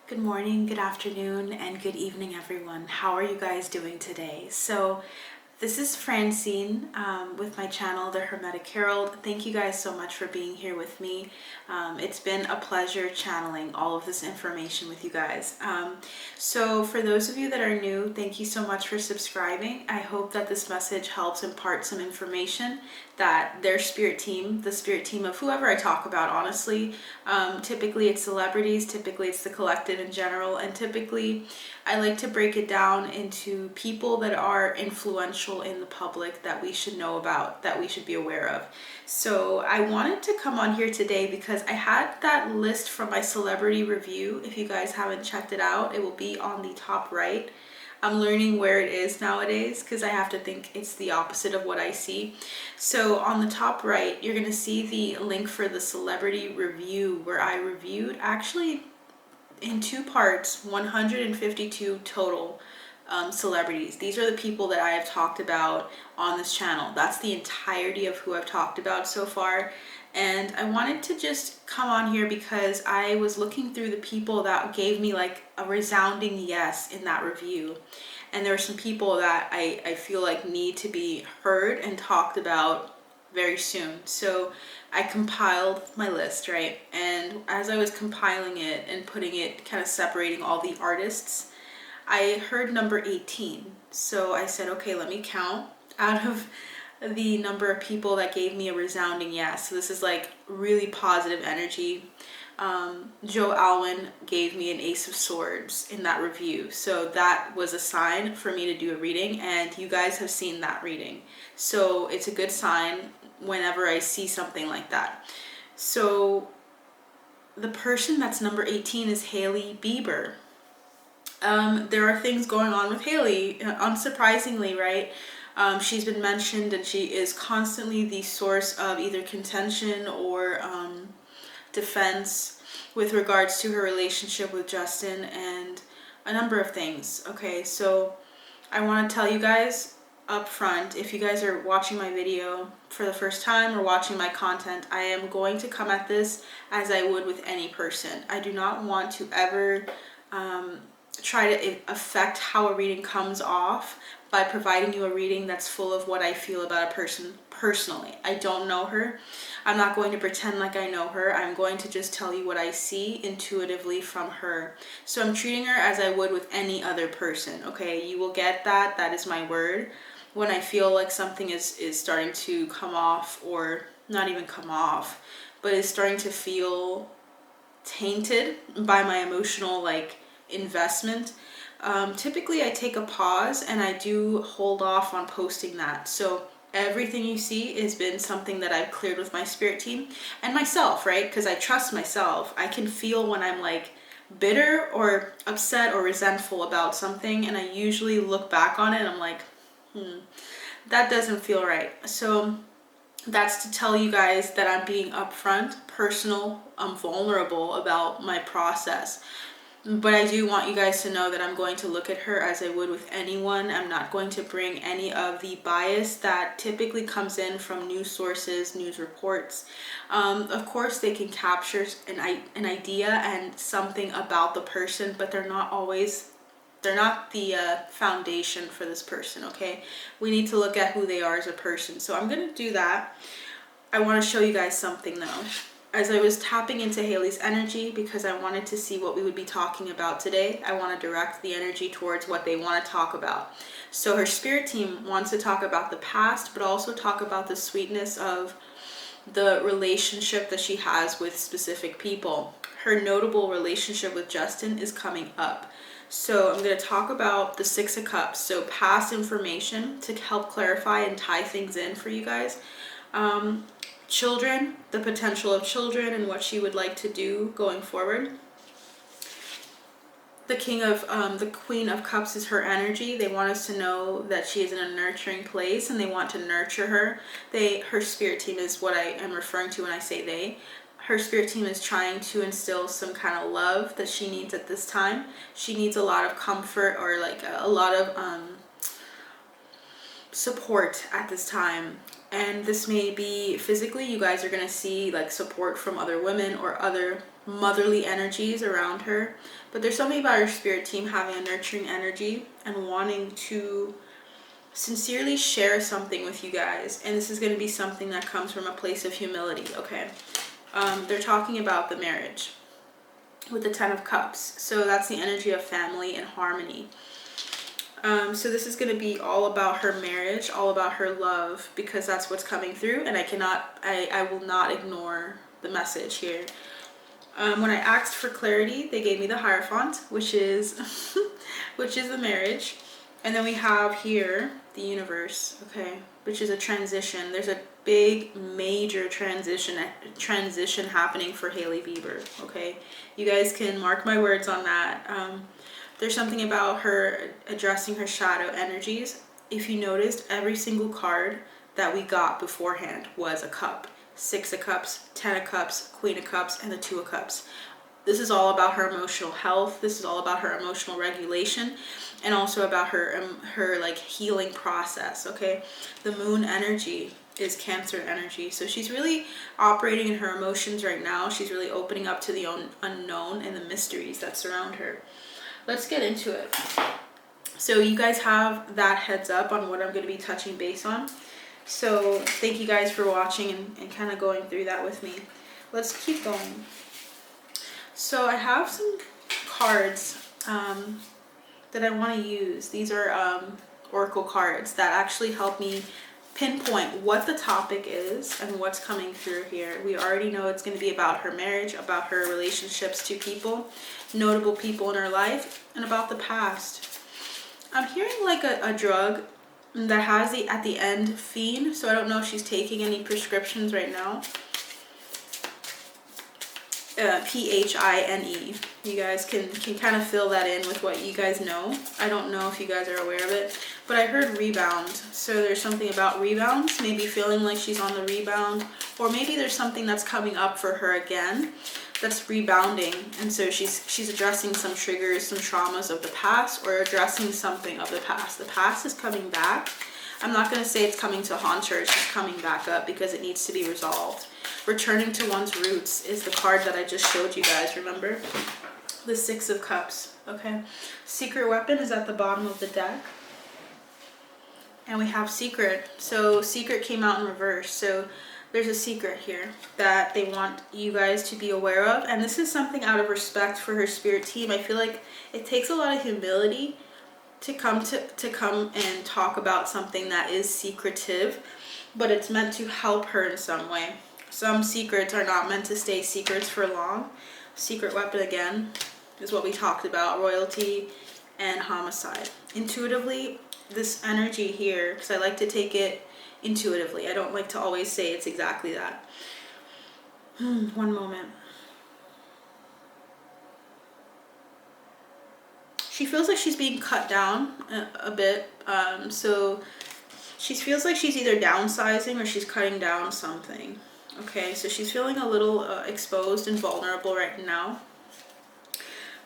Good morning, good afternoon, and good evening, everyone. How are you guys doing today? So, this is Francine with my channel, The Hermetic Herald. Thank you guys so much for being here with me. It's been a pleasure channeling all of this information with you guys. So, for those of you that are new, thank you so much for subscribing. I hope that this message helps impart some information that their spirit team, the spirit team of whoever I talk about, honestly, typically it's celebrities, typically it's the collective in general, and typically I like to break it down into people that are influential in the public that we should know about, that we should be aware of. So I wanted to come on here today because I had that list from my celebrity review. If you guys haven't checked it out, it will be on the top right. I'm learning where it is nowadays because I have to think it's the opposite of what I see. So on the top right, you're going to see the link for the celebrity review where I reviewed actually in two parts 152 total celebrities. These are the people that I have talked about on this channel. That's the entirety of who I've talked about so far. And I wanted to just come on here because I was looking through the people that gave me like a resounding yes in that review. And there are some people that I feel like need to be heard and talked about very soon. So I compiled my list, right? And as I was compiling it and putting it, kind of separating all the artists, I heard number 18. So I said, okay, let me count out of the number of people that gave me a resounding yes. So this is like really positive energy. Joe Alwyn gave me an Ace of Swords in that review. So that was a sign for me to do a reading, and you guys have seen that reading. So it's a good sign whenever I see something like that. So the person that's number 18 is Hailey Bieber. There are things going on with Hailey, unsurprisingly, right? She's been mentioned and she is constantly the source of either contention or defense with regards to her relationship with Justin and a number of things. Okay, so I want to tell you guys up front, if you guys are watching my video for the first time or watching my content, I am going to come at this as I would with any person. I do not want to ever try to affect how a reading comes off by providing you a reading that's full of what I feel about a person personally. I don't know her. I'm not going to pretend like I know her. I'm going to just tell you what I see intuitively from her. So I'm treating her as I would with any other person, okay? You will get that. That is my word. When I feel like something is starting to come off, or not even come off, but is starting to feel tainted by my emotional investment, typically I take a pause and I do hold off on posting that. So everything you see has been something that I've cleared with my spirit team and myself, right? Because I trust myself. I can feel when I'm like bitter or upset or resentful about something, and I usually look back on it and I'm like, that doesn't feel right. So that's to tell you guys that I'm being upfront, personal, I'm vulnerable about my process. But I do want you guys to know that I'm going to look at her as I would with anyone. I'm not going to bring any of the bias that typically comes in from news sources, news reports. Of course, they can capture an idea and something about the person, but they're not the foundation for this person, okay? We need to look at who they are as a person. So I'm going to do that. I want to show you guys something though. As I was tapping into Hailey's energy, because I wanted to see what we would be talking about today, I want to direct the energy towards what they want to talk about. So her spirit team wants to talk about the past, but also talk about the sweetness of the relationship that she has with specific people. Her notable relationship with Justin is coming up. So I'm going to talk about the Six of Cups, so past information to help clarify and tie things in for you guys. Children, the potential of children and what she would like to do going forward. The Queen of Cups is her energy. They want us to know that she is in a nurturing place and they want to nurture her. Her spirit team is what I am referring to when I say they. Her spirit team is trying to instill some kind of love that she needs at this time. She needs a lot of comfort, or like a lot of support at this time. And this may be physically, you guys are going to see like support from other women or other motherly energies around her. But there's something about her spirit team having a nurturing energy and wanting to sincerely share something with you guys. And this is going to be something that comes from a place of humility, okay? They're talking about the marriage with the 10 of Cups. So that's the energy of family and harmony. So this is going to be all about her marriage, all about her love, because that's what's coming through, and I will not ignore the message here. When I asked for clarity, they gave me the Hierophant, which is the marriage. And then we have here the universe, okay, which is a transition. There's a big major transition happening for Hailey Bieber, okay? You guys can mark my words on that. There's something about her addressing her shadow energies. If you noticed, every single card that we got beforehand was a cup. 6 of Cups, 10 of Cups, Queen of Cups, and the 2 of Cups. This is all about her emotional health. This is all about her emotional regulation, and also about her like healing process, okay? The moon energy is Cancer energy. So she's really operating in her emotions right now. She's really opening up to the unknown and the mysteries that surround her. Let's get into it. So you guys have that heads up on what I'm going to be touching base on. So thank you guys for watching and kind of going through that with me. Let's keep going. So I have some cards that I want to use. These are oracle cards that actually help me pinpoint what the topic is and what's coming through here. We already know it's going to be about her marriage, about her relationships to people, notable people in her life, and about the past. I'm hearing like a drug that has the at the end fiend, so I don't know if she's taking any prescriptions right now. PHINE. You guys can kind of fill that in with what you guys know. I don't know if you guys are aware of it, but I heard rebound. So there's something about rebounds, maybe feeling like she's on the rebound, or maybe there's something that's coming up for her again that's rebounding, and so she's addressing some triggers, some traumas of the past, or addressing something of the past. The past is coming back. I'm not going to say it's coming to haunt her, it's just coming back up because it needs to be resolved. Returning to one's roots is the card that I just showed you guys, remember? The 6 of Cups, okay? Secret weapon is at the bottom of the deck. And we have secret. So secret came out in reverse. So there's a secret here that they want you guys to be aware of. And this is something out of respect for her spirit team. I feel like it takes a lot of humility to come and talk about something that is secretive, but it's meant to help her in some way. Some secrets are not meant to stay secrets for long. Secret weapon again is what we talked about, royalty and homicide. Intuitively, this energy here, because I like to take it intuitively. I don't like to always say it's exactly that. One moment. She feels like she's being cut down a bit. So she feels like she's either downsizing or she's cutting down something. Okay, so she's feeling a little exposed and vulnerable right now.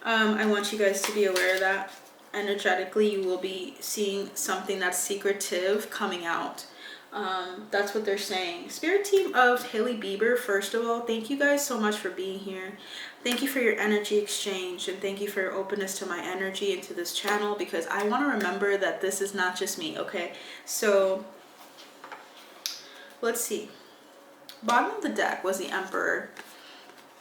I want you guys to be aware of that. Energetically, you will be seeing something that's secretive coming out. That's what they're saying. Spirit team of Hailey Bieber, first of all, thank you guys so much for being here. Thank you for your energy exchange, and thank you for your openness to my energy and to this channel, because I want to remember that this is not just me, okay? So let's see. Bottom of the deck was the Emperor.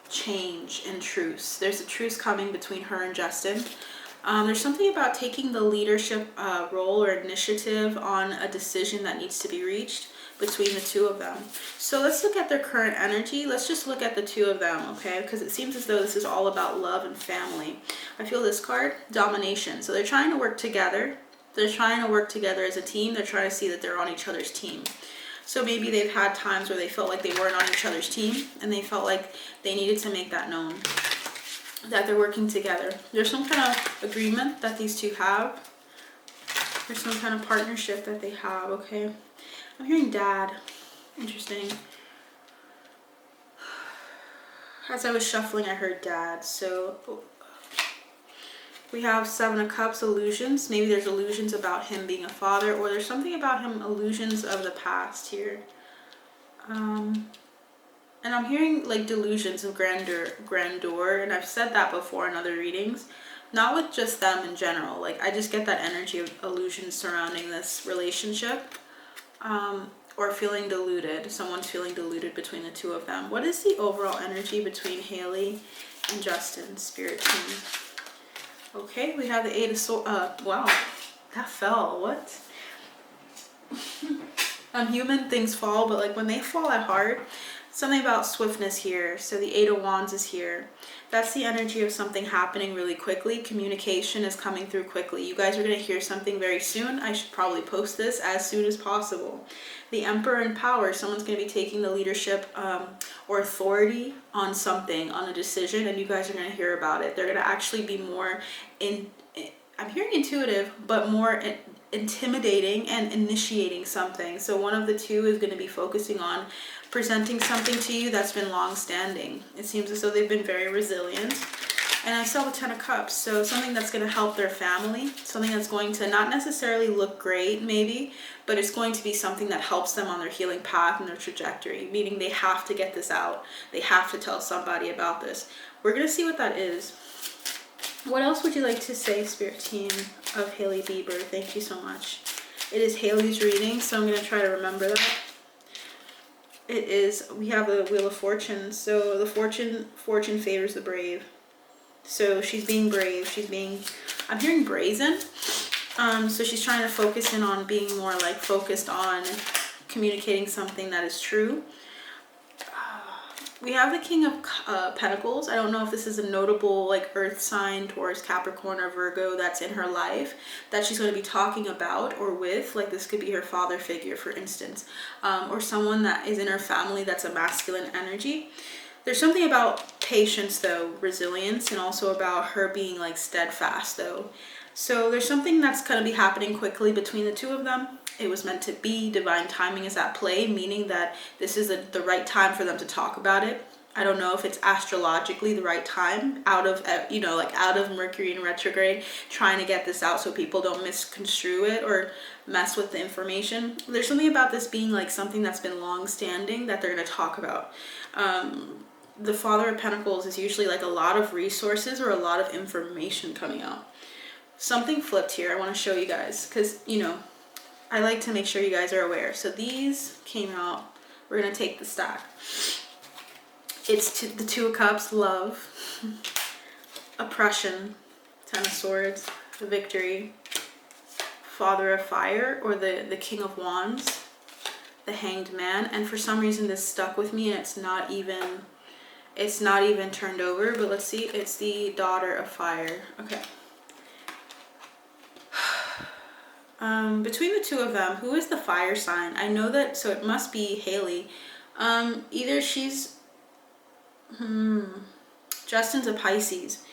Change and truce. There's a truce coming between her and Justin. There's something about taking the leadership role or initiative on a decision that needs to be reached between the two of them. So let's look at their current energy. Let's just look at the two of them, okay? Because it seems as though this is all about love and family. I feel this card, domination. So they're trying to work together. They're trying to work together as a team. They're trying to see that they're on each other's team. So maybe they've had times where they felt like they weren't on each other's team, and they felt like they needed to make that known, that they're working together. There's some kind of agreement that these two have. There's some kind of partnership that they have, okay? I'm hearing dad. Interesting. As I was shuffling, I heard dad. So we have 7 of Cups, illusions. Maybe there's illusions about him being a father, or there's something about him, illusions of the past here. And I'm hearing like delusions of grandeur, and I've said that before in other readings. Not with just them in general. Like, I just get that energy of illusions surrounding this relationship. Or feeling deluded. Someone's feeling deluded between the two of them. What is the overall energy between Hailey and Justin, Spirit team? Okay, we have the Eight of Swords. Wow, that fell. What? Human things fall, but like when they fall at heart, something about swiftness here. So the Eight of Wands is here. That's the energy of something happening really quickly. Communication is coming through quickly. You guys are going to hear something very soon. I should probably post this as soon as possible. The Emperor in power. Someone's going to be taking the leadership or authority on something, on a decision, and you guys are going to hear about it. They're going to actually be more I'm hearing intuitive, but more intimidating and initiating something. So one of the two is going to be focusing on presenting something to you that's been long standing. It seems as though they've been very resilient. And I saw the Ten of Cups, so something that's going to help their family, something that's going to not necessarily look great maybe, but it's going to be something that helps them on their healing path and their trajectory, meaning they have to get this out. They have to tell somebody about this. We're going to see what that is. What else would you like to say, Spirit team of Hailey Bieber? Thank you so much. It is Hailey's reading, so I'm going to try to remember that. It is, we have the Wheel of Fortune. So the fortune favors the brave. So she's being brave. She's being, I'm hearing brazen. So she's trying to focus in on being more like focused on communicating something that is true. We have the King of Pentacles. I don't know if this is a notable like earth sign, Taurus, Capricorn, or Virgo that's in her life that she's going to be talking about or with. Like this could be her father figure, for instance, or someone that is in her family that's a masculine energy. There's something about patience though, resilience, and also about her being like steadfast though. So there's something that's going to be happening quickly between the two of them. It was meant to be. Divine timing is at play, meaning that this is the right time for them to talk about it. I don't know if it's astrologically the right time, out of, like out of Mercury in retrograde, trying to get this out so people don't misconstrue it or mess with the information. There's something about this being like something that's been long standing that they're going to talk about. The Father of Pentacles is usually like a lot of resources or a lot of information coming out. Something flipped here. I want to show you guys because, I like to make sure you guys are aware. So these came out. We're going to take the stack. It's the Two of Cups, love, oppression, Ten of Swords, the Victory, Father of Fire, or the King of Wands, the Hanged Man. And for some reason this stuck with me and it's not even turned over, but let's see. It's the Daughter of Fire. Okay. Between the two of them, who is the fire sign? I know that, so it must be Hailey. Either she's, Justin's a Pisces.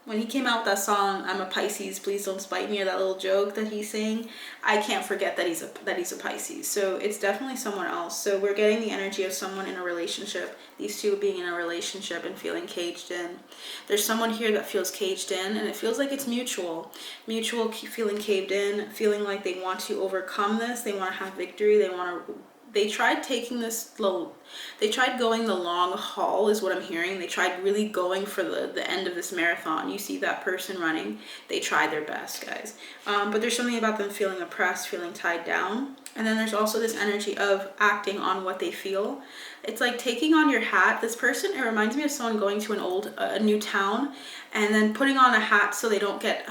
When he came out with that song, I'm a Pisces, please don't spite me, or that little joke that he sang, I can't forget that he's a Pisces. So it's definitely someone else. So we're getting the energy of someone in a relationship, these two being in a relationship and feeling caged in. There's someone here that feels caged in, and it feels like it's mutual feeling caved in, feeling like they want to overcome this, they want to have victory, they tried taking this they tried going the long haul is what I'm hearing. They tried really going for the end of this marathon. You see that person running, they tried their best, guys. But there's something about them feeling oppressed, feeling tied down. And then there's also this energy of acting on what they feel. It's like taking on your hat. This person, it reminds me of someone going to a new town and then putting on a hat so they don't get,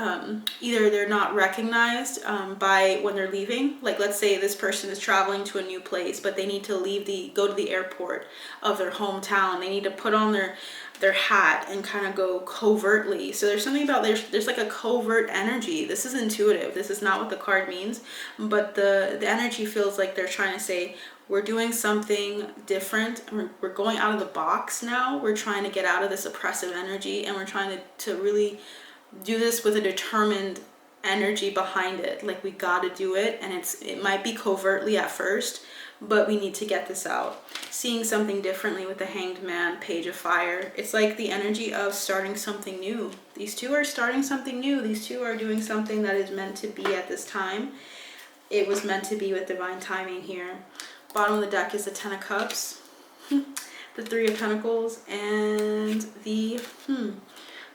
either they're not recognized by when they're leaving. Like let's say this person is traveling to a new place, but they need to go to the airport of their hometown. They need to put on their hat and kind of go covertly. So there's something about there's like a covert energy. This is intuitive. This is not what the card means, but the energy feels like they're trying to say, we're doing something different. We're going out of the box now. We're trying to get out of this oppressive energy, and we're trying to really do this with a determined energy behind it. Like we got to do it, and it might be covertly at first, but we need to get this out. Seeing something differently with the Hanged Man, Page of Fire. It's like the energy of starting something new. These two are starting something new. These two are doing something that is meant to be at this time. It was meant to be with divine timing here. Bottom of the deck is the Ten of Cups, the Three of Pentacles, and the,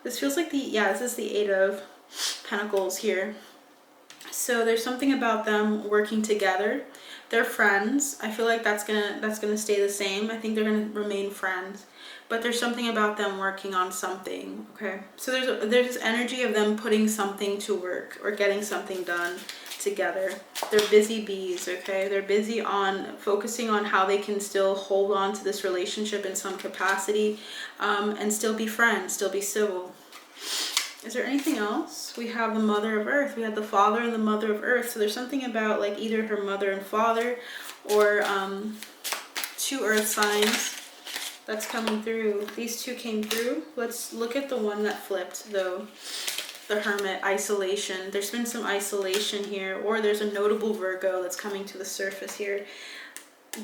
this feels like this is the Eight of Pentacles here. So there's something about them working together. They're friends. I feel like that's gonna stay the same. I think they're gonna remain friends. But there's something about them working on something, okay? So there's this energy of them putting something to work or getting something done together. They're busy bees, okay? They're busy on focusing on how they can still hold on to this relationship in some capacity, and still be friends, still be civil. Is there anything else? We have the Mother of Earth. We have the Father and the Mother of Earth. So there's something about like either her mother and father, or two earth signs that's coming through. These two came through. Let's look at the one that flipped though. The Hermit, isolation. There's been some isolation here, or there's a notable Virgo that's coming to the surface here.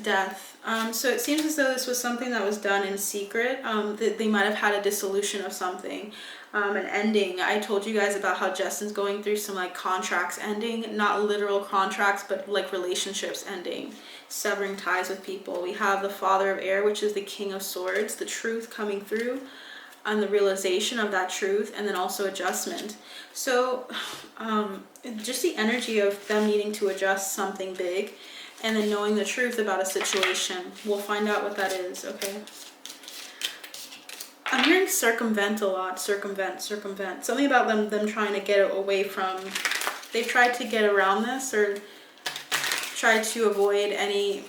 Death. So it seems as though this was something that was done in secret. That they might have had a dissolution of something, an ending. I told you guys about how Justin's going through some like contracts ending, not literal contracts, but like relationships ending, severing ties with people. We have the Father of Air, which is the King of Swords, the truth coming through, and the realization of that truth, and then also adjustment. So just the energy of them needing to adjust something big, and then knowing the truth about a situation. We'll find out what that is, okay? I'm hearing circumvent a lot. Circumvent. Something about them trying to get away from, they've tried to get around this or tried to avoid any,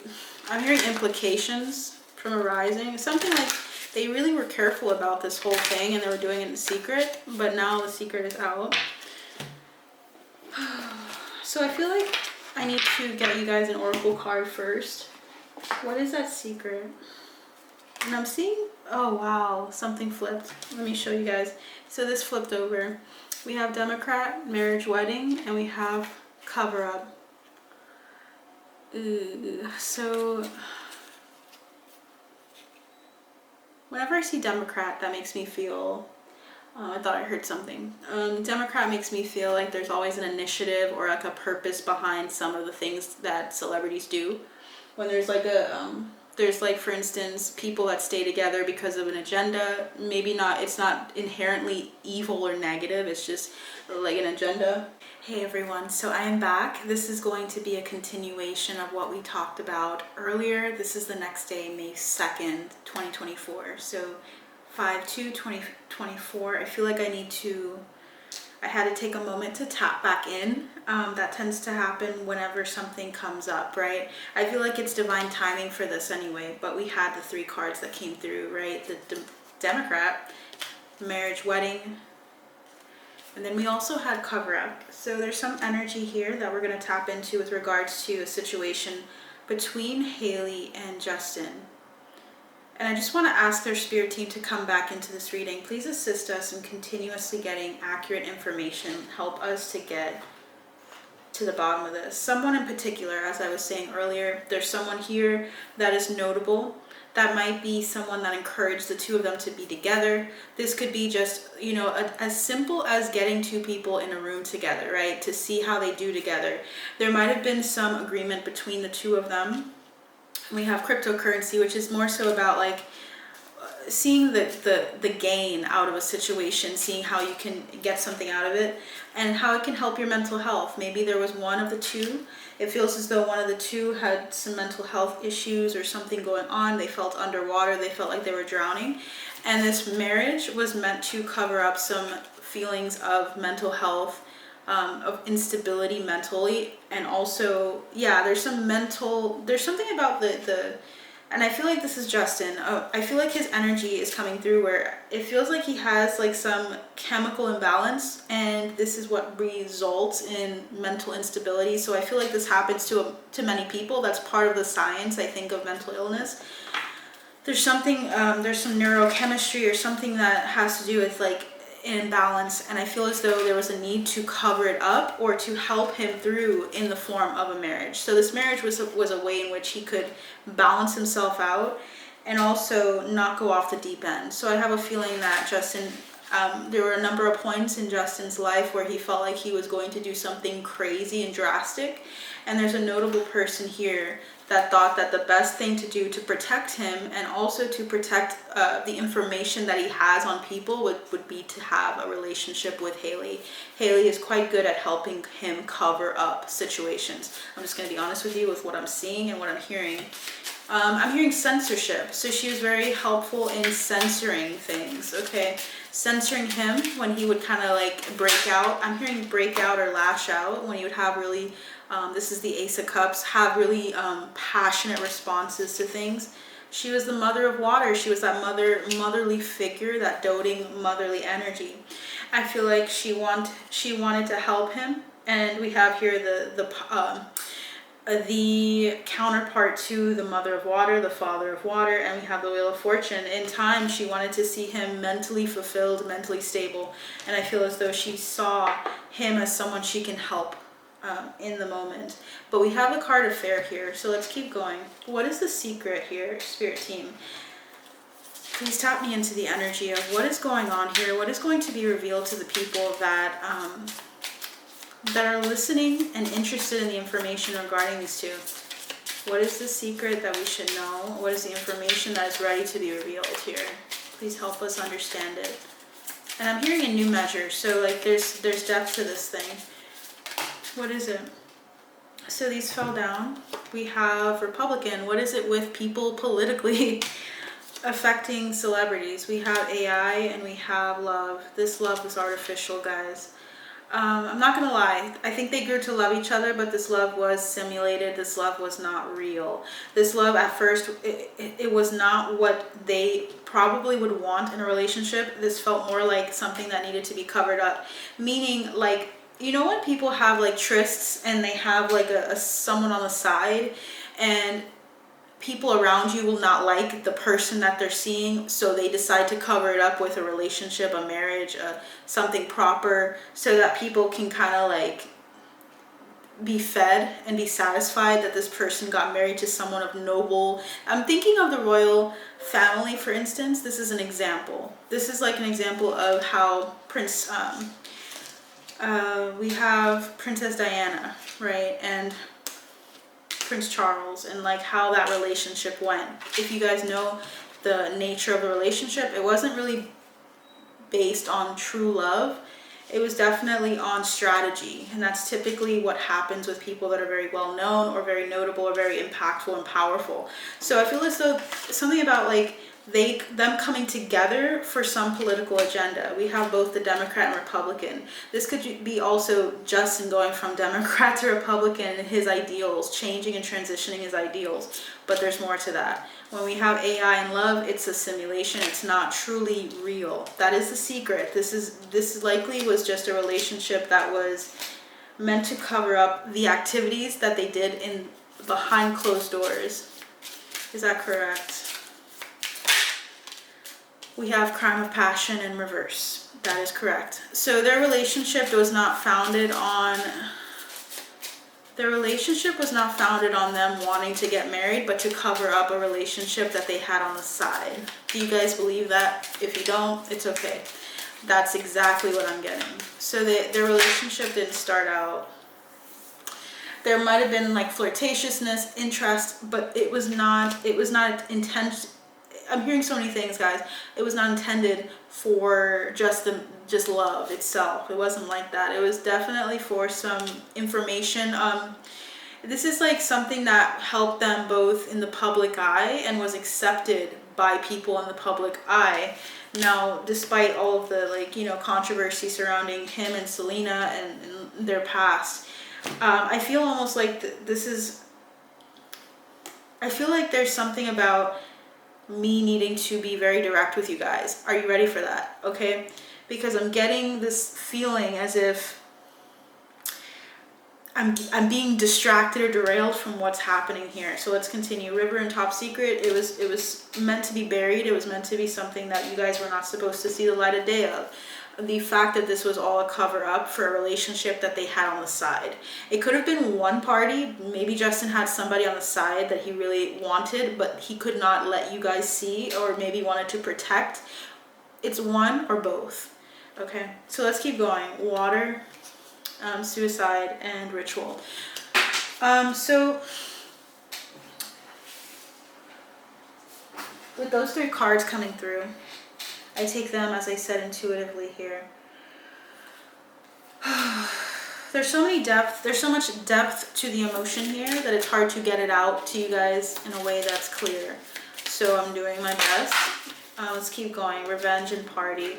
I'm hearing implications from arising. Something like they really were careful about this whole thing and they were doing it in secret, but now the secret is out. So I feel like I need to get you guys an oracle card first. What is that secret? And I'm seeing, oh wow, something flipped. Let me show you guys. So this flipped over. We have Democrat, marriage, wedding, and we have cover up. So whenever I see Democrat, that makes me feel, I thought I heard something. Democrat makes me feel like there's always an initiative or like a purpose behind some of the things that celebrities do. When there's like there's like, for instance, people that stay together because of an agenda. Maybe not, it's not inherently evil or negative, it's just like an agenda. Hey everyone, so I am back. This is going to be a continuation of what we talked about earlier. This is the next day, May 2nd, 2024. So 5/2/2024. I feel like I had to take a moment to tap back in. That tends to happen whenever something comes up, right? I feel like it's divine timing for this anyway, but we had the three cards that came through, right? The Democrat, marriage, wedding, and then we also had cover up. So there's some energy here that we're going to tap into with regards to a situation between Hailey and Justin. And I just want to ask their spirit team to come back into this reading. Please assist us in continuously getting accurate information. Help us to get to the bottom of this. Someone in particular, as I was saying earlier, there's someone here that is notable. That might be someone that encouraged the two of them to be together. This could be just, you know, as simple as getting two people in a room together, right? To see how they do together. There might have been some agreement between the two of them. We have cryptocurrency, which is more so about like seeing the gain out of a situation, seeing how you can get something out of it and how it can help your mental health. Maybe there was one of the two. It feels as though one of the two had some mental health issues or something going on. They felt underwater. They felt like they were drowning. And this marriage was meant to cover up some feelings of mental health, of instability mentally, and also, yeah, there's something about and I feel like this is Justin. I feel like his energy is coming through where it feels like he has like some chemical imbalance, and this is what results in mental instability. So I feel like this happens to many people. That's part of the science, I think, of mental illness. There's something, there's some neurochemistry or something that has to do with like an imbalance, and I feel as though there was a need to cover it up or to help him through in the form of a marriage. So this marriage was a way in which he could balance himself out and also not go off the deep end. So I have a feeling that Justin There were a number of points in Justin's life where he felt like he was going to do something crazy and drastic. And there's a notable person here that thought that the best thing to do to protect him and also to protect the information that he has on people would be to have a relationship with Hailey. Hailey is quite good at helping him cover up situations. I'm just going to be honest with you with what I'm seeing and what I'm hearing. I'm hearing censorship. So she was very helpful in censoring things, okay? Censoring him when he would kind of like break out. I'm hearing break out or lash out when he would have really, this is the Ace of Cups, have really passionate responses to things. She was the mother of water. She was that motherly figure, that doting motherly energy. I feel like she wanted to help him. And we have here the counterpart to the mother of water, the father of water, and we have the Wheel of Fortune. In time, she wanted to see him mentally fulfilled, mentally stable, and I feel as though she saw him as someone she can help in the moment. But we have the card of Fair here, so let's keep going. What is the secret here, Spirit Team? Please tap me into the energy of what is going on here, what is going to be revealed to the people that are listening and interested in the information regarding these two. What is the secret that we should know? What is the information that is ready to be revealed here? Please help us understand it. And I'm hearing a new measure, so like there's depth to this thing. What is it? So these fell down. We have Republican. What is it with people politically affecting celebrities? We have AI and we have love. This love was artificial, guys. I'm not gonna lie, I think they grew to love each other, but this love was simulated. This love was not real. This love at first, it was not what they probably would want in a relationship. This felt more like something that needed to be covered up. Meaning, like, you know when people have like trysts and they have like a someone on the side, and people around you will not like the person that they're seeing, so they decide to cover it up with a relationship, a marriage, something proper, so that people can kind of like be fed and be satisfied that this person got married to someone of noble. I'm thinking of the royal family, for instance. This is an example. This is like an example of how we have Princess Diana, right? And Prince Charles, and like how that relationship went. If you guys know the nature of the relationship, it wasn't really based on true love. It was definitely on strategy, and that's typically what happens with people that are very well known or very notable or very impactful and powerful. So I feel as though something about like them coming together for some political agenda. We have both the Democrat and Republican. This could be also Justin going from Democrat to Republican and his ideals, changing and transitioning his ideals. But there's more to that. When we have AI and love, it's a simulation. It's not truly real. That is the secret. This likely was just a relationship that was meant to cover up the activities that they did in behind closed doors. Is that correct? We have crime of passion in reverse. That is correct. So their relationship was not founded on them wanting to get married, but to cover up a relationship that they had on the side. Do you guys believe that? If you don't, it's okay. That's exactly what I'm getting. So their relationship didn't start out. There might have been like flirtatiousness, interest, but it was not intended. I'm hearing so many things, guys. It was not intended for just love itself. It wasn't like that. It was definitely for some information. This is like something that helped them both in the public eye and was accepted by people in the public eye. Now, despite all of the controversy surrounding him and Selena and their past, I feel almost like I feel like there's something about me needing to be very direct with you guys. Are you ready for that? Okay? Because I'm getting this feeling as if I'm being distracted or derailed from what's happening here. So let's continue. River and Top Secret, it was meant to be buried. It was meant to be something that you guys were not supposed to see the light of day of. The fact that this was all a cover up for a relationship that they had on the side. It could have been one party. Maybe Justin had somebody on the side that he really wanted, but he could not let you guys see, or maybe wanted to protect. It's one or both. Okay, so let's keep going. Water, suicide, and ritual. So with those three cards coming through, I take them, as I said, intuitively here. There's so much depth to the emotion here that it's hard to get it out to you guys in a way that's clear. So I'm doing my best. Let's keep going. Revenge and party.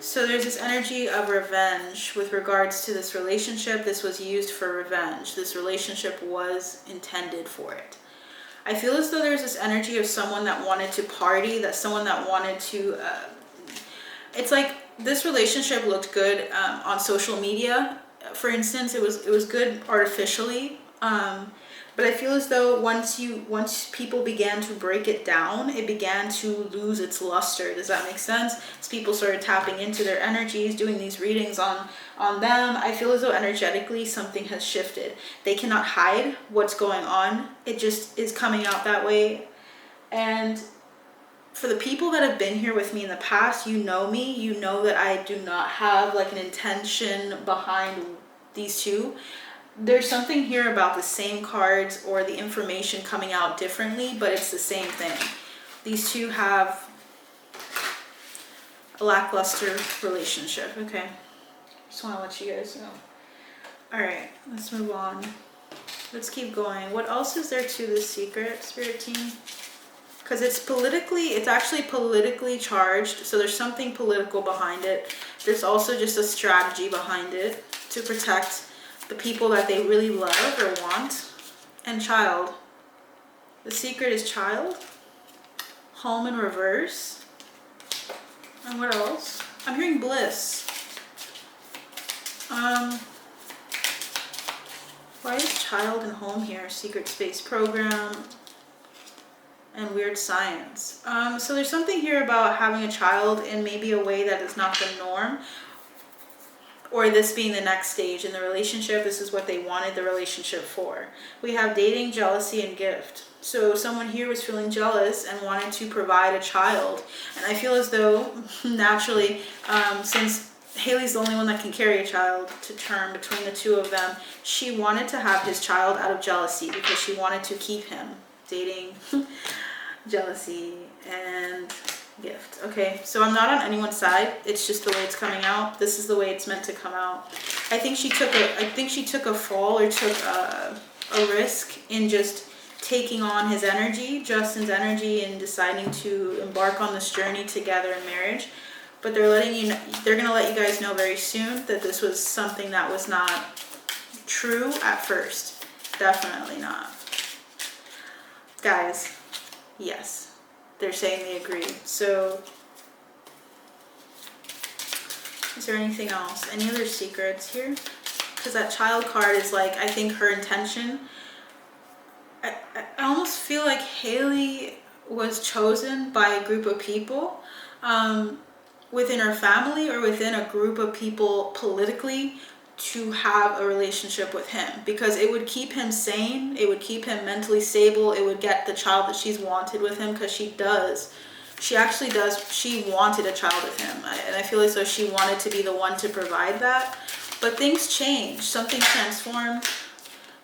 So there's this energy of revenge with regards to this relationship. This was used for revenge. This relationship was intended for it. I feel as though there's this energy of someone that wanted to party, that someone that wanted to, it's like this relationship looked good on social media. For instance, it was good artificially, but I feel as though once people began to break it down, it began to lose its luster. Does that make sense? As people started tapping into their energies, doing these readings on them, I feel as though energetically something has shifted. They cannot hide what's going on. It just is coming out that way. And for the people that have been here with me in the past, you know me, you know that I do not have like an intention behind these two. There's something here about the same cards or the information coming out differently, but it's the same thing. These two have a lackluster relationship. Okay, just want to let you guys know. All right, let's move on. Let's keep going. What else is there to this secret, Spirit Team? Because it's actually politically charged, so there's something political behind it. There's also just a strategy behind it to protect the people that they really love or want. And child. The secret is child. Home in reverse. And what else? I'm hearing bliss. Why is child and home here? Secret space program. And weird science. So there's something here about having a child in maybe a way that is not the norm, or this being the next stage in the relationship. This is what they wanted the relationship for. We have dating, jealousy, and gift. So someone here was feeling jealous and wanted to provide a child. And I feel as though naturally, since Hailey's the only one that can carry a child to term between the two of them, she wanted to have his child out of jealousy because she wanted to keep him. Dating, jealousy, and gift. Okay, so I'm not on anyone's side. It's just the way it's coming out. This is the way it's meant to come out. I think she took a fall or took a risk in just taking on his energy, Justin's energy, and deciding to embark on this journey together in marriage. But they're gonna let you guys know very soon that this was something that was not true at first. Definitely not. Guys, yes, they're saying they agree. So is there anything else? Any other secrets here? Because that child card is like, I think her intention, I almost feel like Hailey was chosen by a group of people within her family or within a group of people politically to have a relationship with him, because it would keep him sane, it would keep him mentally stable, it would get the child that she's wanted with him, because she actually does, she wanted a child with him, and I feel as though she wanted to be the one to provide that. But things change, something transformed.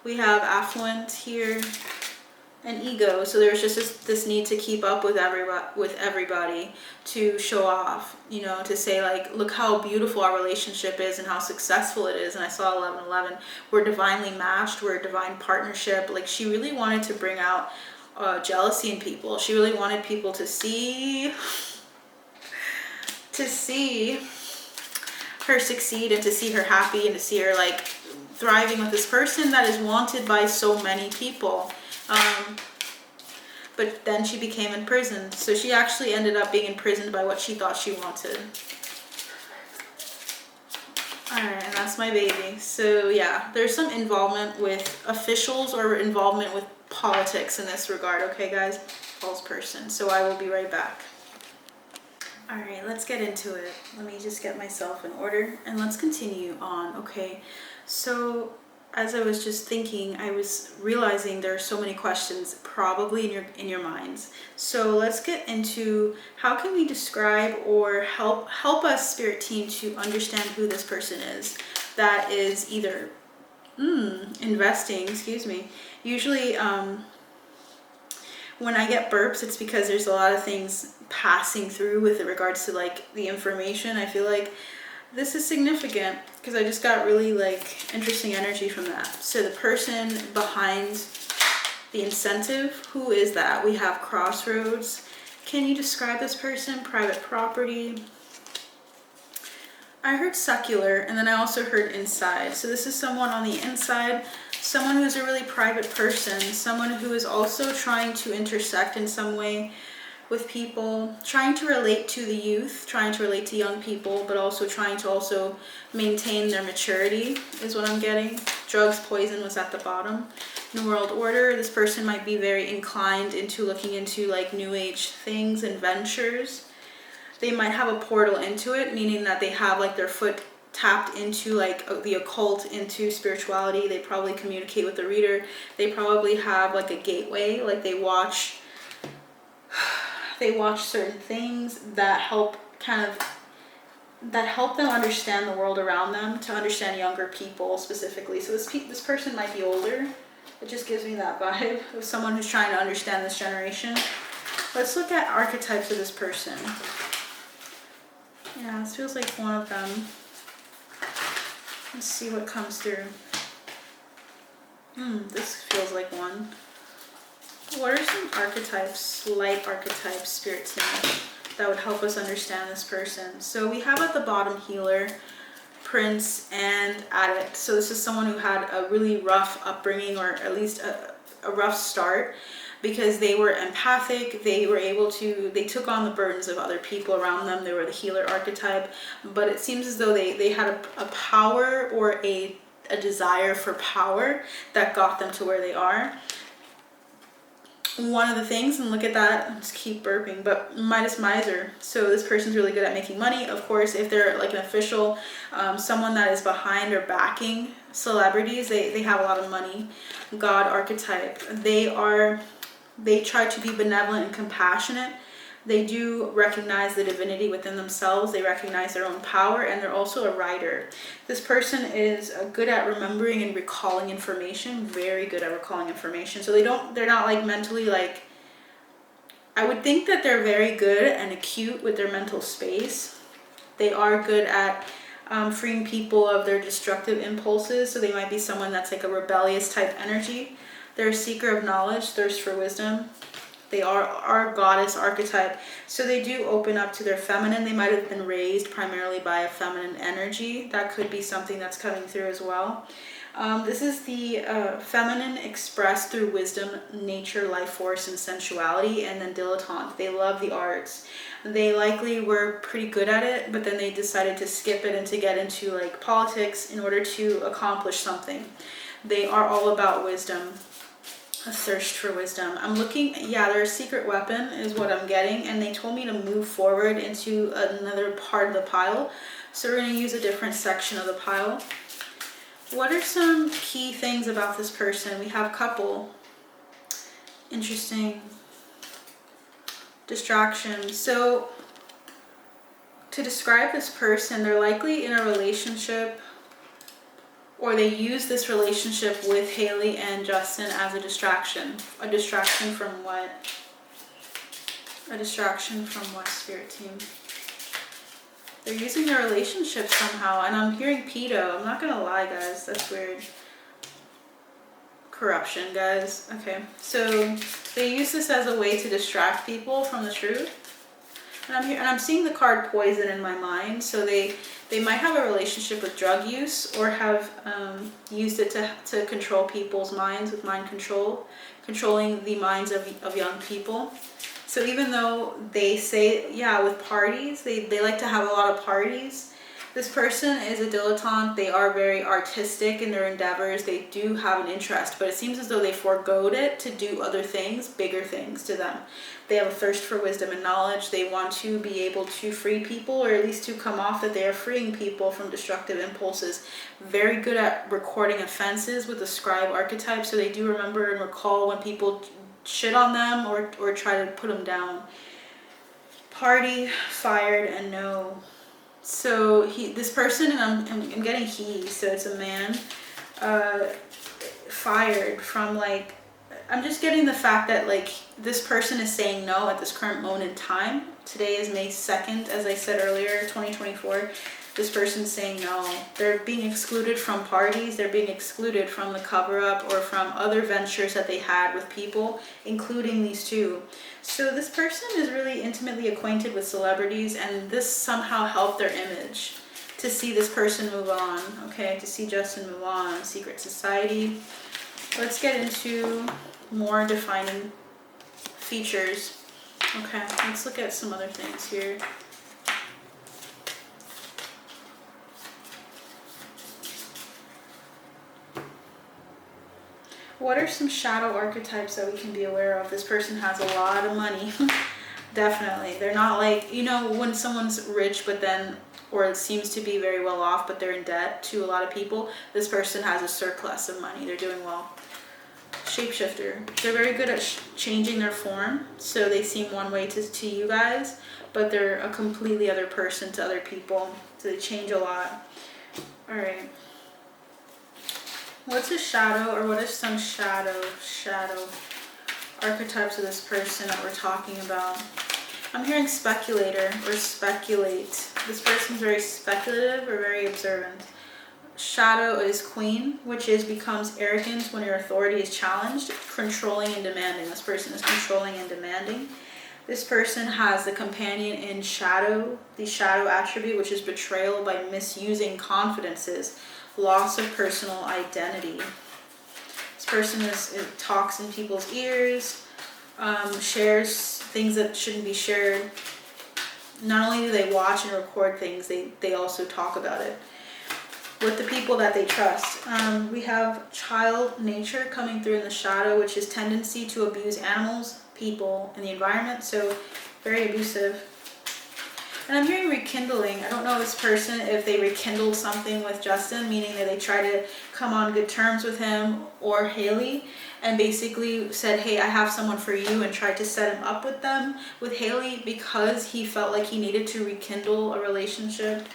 We have affluent here and ego, so there's just this need to keep up with everybody, to show off, you know, to say like, look how beautiful our relationship is and how successful it is. And I saw 1111, we're divinely matched, we're a divine partnership. Like, she really wanted to bring out jealousy in people. She really wanted people to see her succeed, and to see her happy, and to see her like thriving with this person that is wanted by so many people. But then she became imprisoned. So she actually ended up being imprisoned by what she thought she wanted. Alright, and that's my baby. So yeah, there's some involvement with officials or involvement with politics in this regard. Okay, guys? False person. So I will be right back. Alright, let's get into it. Let me just get myself in order and let's continue on. Okay, so as I was just thinking, I was realizing there are so many questions probably in your minds. So let's get into how can we describe or help us, spirit team, to understand who this person is that is either investing, excuse me. Usually when I get burps, it's because there's a lot of things passing through with regards to like the information. I feel like this is significant because I just got really like interesting energy from that. So the person behind the incentive, who is that? We have crossroads. Can you describe this person? Private property. I heard secular, and then I also heard inside. So this is someone on the inside, someone who's a really private person, someone who is also trying to intersect in some way with people, trying to relate to the youth, trying to relate to young people, but also trying to also maintain their maturity is what I'm getting. Drugs, poison was at the bottom. New World Order, this person might be very inclined into looking into like new age things and ventures. They might have a portal into it, meaning that they have like their foot tapped into like the occult, into spirituality. They probably communicate with the reader. They probably have like a gateway, like they watch certain things that help them understand the world around them, to understand younger people specifically. So this person might be older. It just gives me that vibe of someone who's trying to understand this generation. Let's look at archetypes of this person. Yeah, this feels like one of them. Let's see what comes through. This feels like one. What are some archetypes, light archetypes, spirit team, that would help us understand this person? So we have at the bottom healer, prince, and addict. So this is someone who had a really rough upbringing, or at least a rough start, because they were empathic. They took on the burdens of other people around them. They were the healer archetype, but it seems as though they had a power, or a desire for power that got them to where they are. One of the things, and look at that, I just keep burping, but Midas Miser. So this person's really good at making money. Of course, if they're like an official, someone that is behind or backing celebrities, they have a lot of money. God archetype. They try to be benevolent and compassionate. They do recognize the divinity within themselves. They recognize their own power, and they're also a writer. This person is good at remembering and recalling information, very good at recalling information. So they're not like mentally like, I would think that they're very good and acute with their mental space. They are good at freeing people of their destructive impulses. So they might be someone that's like a rebellious type energy. They're a seeker of knowledge, thirst for wisdom. They are our goddess archetype. So they do open up to their feminine. They might have been raised primarily by a feminine energy. That could be something that's coming through as well. This is the feminine expressed through wisdom, nature, life force, and sensuality, and then dilettante. They love the arts. They likely were pretty good at it, but then they decided to skip it and to get into like politics in order to accomplish something. They are all about wisdom. A thirst for wisdom. I'm looking, yeah, their secret weapon is what I'm getting, and they told me to move forward into another part of the pile. So we're going to use a different section of the pile. What are some key things about this person? We have couple. Interesting. Distraction. So to describe this person, they're likely in a relationship, or they use this relationship with Hailey and Justin as a distraction. A distraction from what? A distraction from what, spirit team? They're using their relationship somehow, and I'm hearing pedo. I'm not gonna lie, guys, that's weird. Corruption, guys. Okay, so they use this as a way to distract people from the truth. And I'm seeing the card poison in my mind. So they might have a relationship with drug use, or have used it to control people's minds with mind control, controlling the minds of young people. So even though they say, yeah, with parties, they like to have a lot of parties, This person is a dilettante. They are very artistic in their endeavors. They do have an interest, but it seems as though they foregoed it to do other things, bigger things to them. They have a thirst for wisdom and knowledge. They want to be able to free people, or at least to come off that they are freeing people from destructive impulses. Very good at recording offenses with the scribe archetype, so they do remember and recall when people shit on them or try to put them down. Party, fired, and no. So this person, and I'm getting he, so it's a man, fired from, like, I'm just getting the fact that, like, this person is saying no at this current moment in time. Today is May 2nd, as I said earlier, 2024. This person's saying no. They're being excluded from parties. They're being excluded from the cover-up or from other ventures that they had with people, including these two. So this person is really intimately acquainted with celebrities, and this somehow helped their image to see this person move on, okay? To see Justin move on. Secret society. Let's get into more defining features. Okay, let's look at some other things here. What are some shadow archetypes that we can be aware of? This person has a lot of money. Definitely. They're not like, you know, when someone's rich but then, or it seems to be very well off but they're in debt to a lot of people. This person has a surplus of money. They're doing well. Shapeshifter. They're very good at changing their form. So they seem one way to you guys, but they're a completely other person to other people. So they change a lot. All right. What's a shadow, or what are some shadow archetypes of this person that we're talking about? I'm hearing speculator or speculate. This person's very speculative or very observant. Shadow is queen, which becomes arrogance when your authority is challenged, controlling and demanding. This person is controlling and demanding. This person has the companion in shadow, the shadow attribute, which is betrayal by misusing confidences. Loss of personal identity. This person talks in people's ears, shares things that shouldn't be shared. Not only do they watch and record things, they also talk about it with the people that they trust. We have child nature coming through in the shadow, which is tendency to abuse animals, people, and the environment. So very abusive. And I'm hearing rekindling. I don't know this person if they rekindled something with Justin, meaning that they try to come on good terms with him or Hailey, and basically said, hey, I have someone for you, and tried to set him up with them, with Hailey, because he felt like he needed to rekindle a relationship.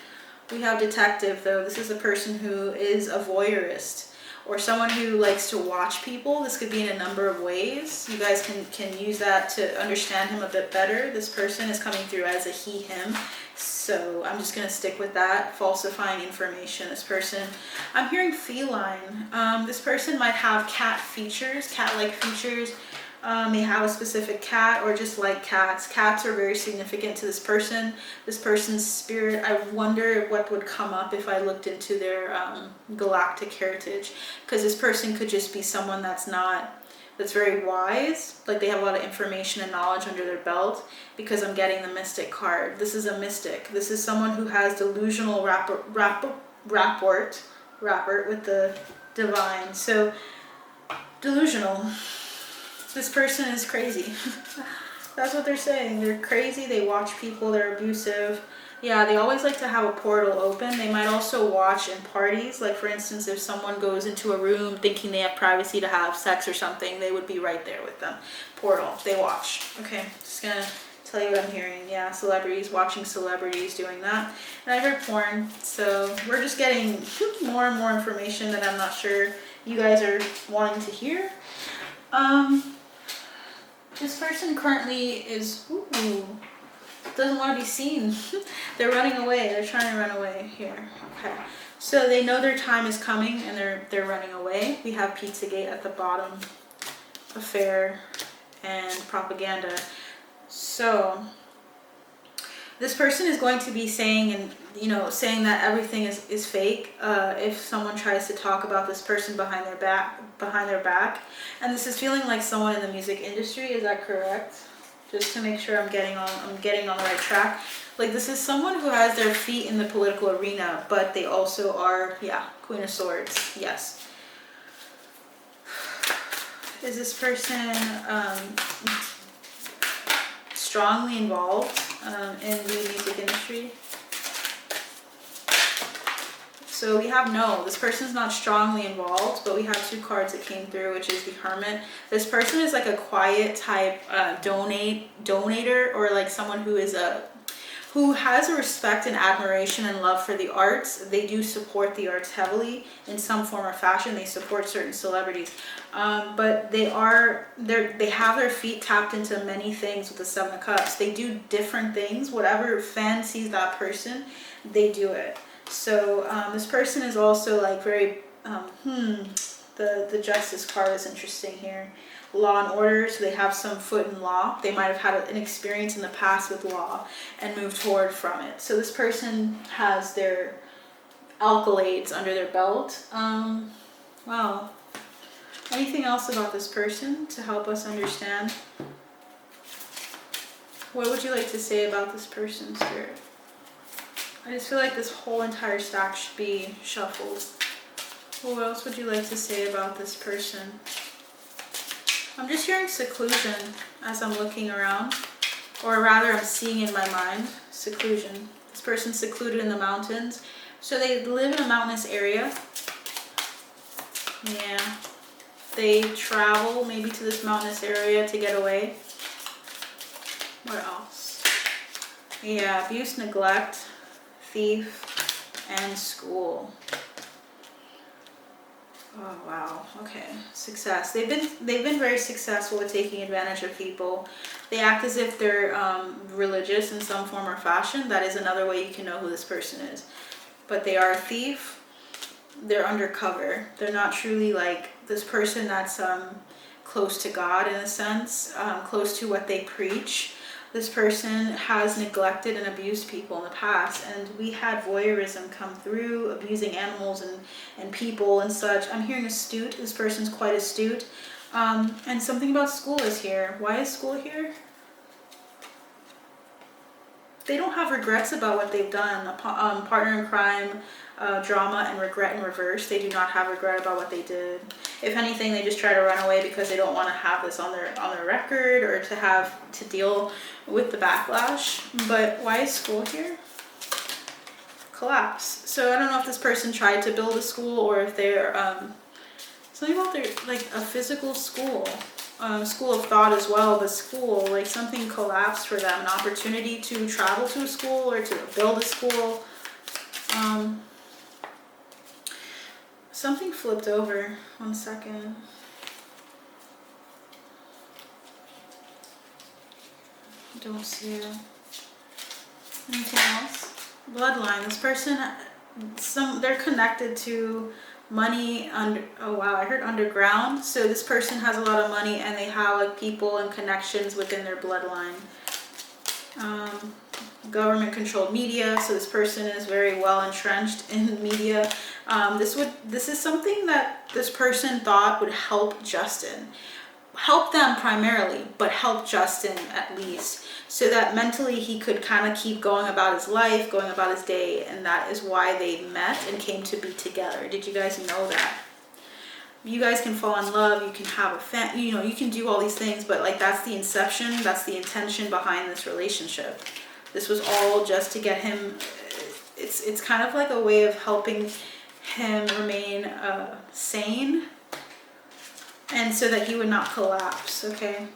We have detective, though. This is a person who is a voyeurist, or someone who likes to watch people. This could be in a number of ways. You guys can use that to understand him a bit better. This person is coming through as a he, him. So I'm just going to stick with that. Falsifying information. This person, I'm hearing feline. This person might have cat features, cat-like features. May have a specific cat, or just like cats. Cats are very significant to this person. This person's spirit. I wonder what would come up if I looked into their galactic heritage, because this person could just be someone that's very wise, like they have a lot of information and knowledge under their belt, because I'm getting the mystic card. This is a mystic. This is someone who has delusional rapport with the divine. So delusional. This person is crazy. That's what they're saying. They're crazy. They watch people. They're abusive. Yeah, they always like to have a portal open. They might also watch in parties. Like, for instance, if someone goes into a room thinking they have privacy to have sex or something, they would be right there with them. Portal. They watch. Okay, just gonna tell you what I'm hearing. Yeah, celebrities, watching celebrities doing that. And I heard porn. So we're just getting more and more information that I'm not sure you guys are wanting to hear. This person currently is, doesn't want to be seen. They're running away. They're trying to run away here. Okay. So they know their time is coming, and they're running away. We have Pizzagate at the bottom, affair, and propaganda. So this person is going to be saying, saying that everything is fake if someone tries to talk about this person behind their back. And this is feeling like someone in the music industry. Is that correct? Just to make sure I'm getting on the right track. Like this is someone who has their feet in the political arena, but they also are, yeah, Queen of Swords, yes. Is this person strongly involved in the music industry? So we have no, this person's not strongly involved, but we have 2 cards that came through, which is the Hermit. This person is like a quiet type donator, or like someone who is who has a respect and admiration and love for the arts. They do support the arts heavily in some form or fashion. They support certain celebrities, but they have their feet tapped into many things with the 7 of Cups. They do different things. Whatever fan sees that person, they do it. So this person is also like very, the Justice card is interesting here. Law and order, so they have some foot in law. They might have had an experience in the past with law and moved forward from it. So this person has their accolades under their belt. Wow. Anything else about this person to help us understand? What would you like to say about this person, Spirit? I just feel like this whole entire stack should be shuffled. What else would you like to say about this person? I'm just hearing seclusion as I'm looking around, or rather I'm seeing in my mind seclusion. This person's secluded in the mountains, so they live in a mountainous area. Yeah, they travel maybe to this mountainous area to get away. What else? Yeah, abuse, neglect, thief, and school. Oh wow, okay. Success. They've been very successful with taking advantage of people. They act as if they're religious in some form or fashion. That is another way you can know who this person is. But they are a thief. They're undercover. They're not truly like this person that's close to God in a sense, close to what they preach. This person has neglected and abused people in the past, and we had voyeurism come through, abusing animals and people and such. I'm hearing astute. This person's quite astute. And something about school is here. Why is school here? They don't have regrets about what they've done. Partner in crime, drama, and regret in reverse. They do not have regret about what they did. If anything, they just try to run away because they don't want to have this on their record, or to have to deal with the backlash. But why is school here? Collapse. So I don't know if this person tried to build a school, or if they're something about their like a physical school. School of thought as well, but school, like something collapsed for them, an opportunity to travel to a school or to build a school. Something flipped over. 1 second. Don't see it. Anything else? Bloodline. This person, they're connected to money under, oh wow, I heard underground. So this person has a lot of money, and they have like people and connections within their bloodline. Government controlled media, so this person is very well entrenched in media. This is something that this person thought would help them primarily, but help Justin at least, so that mentally he could kind of keep going about his life, going about his day, and that is why they met and came to be together. Did you guys know that? You guys can fall in love, you can have a family, you know, you can do all these things, but like that's the inception, that's the intention behind this relationship. This was all just to get him, it's kind of like a way of helping him remain sane, and so that he would not collapse, okay?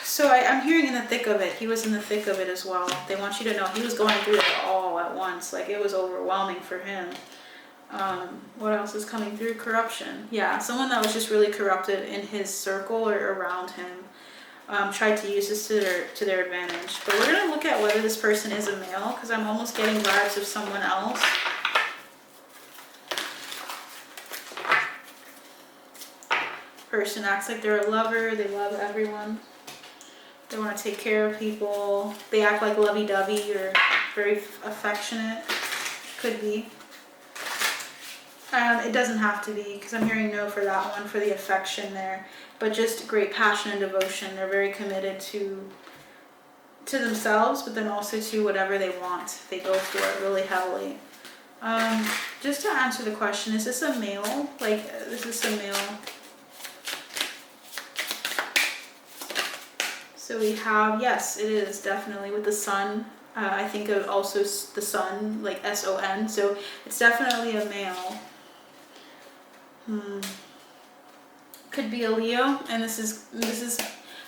So I'm hearing in the thick of it, he was in the thick of it as well. They want you to know he was going through it all at once, like it was overwhelming for him. What else is coming through? Corruption. Yeah, someone that was just really corrupted in his circle or around him. Tried to use this to their advantage. But we're going to look at whether this person is a male, because I'm almost getting vibes of someone else. Person acts like they're a lover. They love everyone. They want to take care of people. They act like lovey-dovey or very affectionate. Could be. It doesn't have to be, because I'm hearing no for that one, for the affection there. But just great passion and devotion. They're very committed to to themselves, but then also to whatever they want. They go for it really heavily. Just to answer the question, is this a male? Like, is this a male? So we have, yes, it is definitely with the sun. I think of also the sun, like S-O-N. So it's definitely a male. Could be a Leo, and this is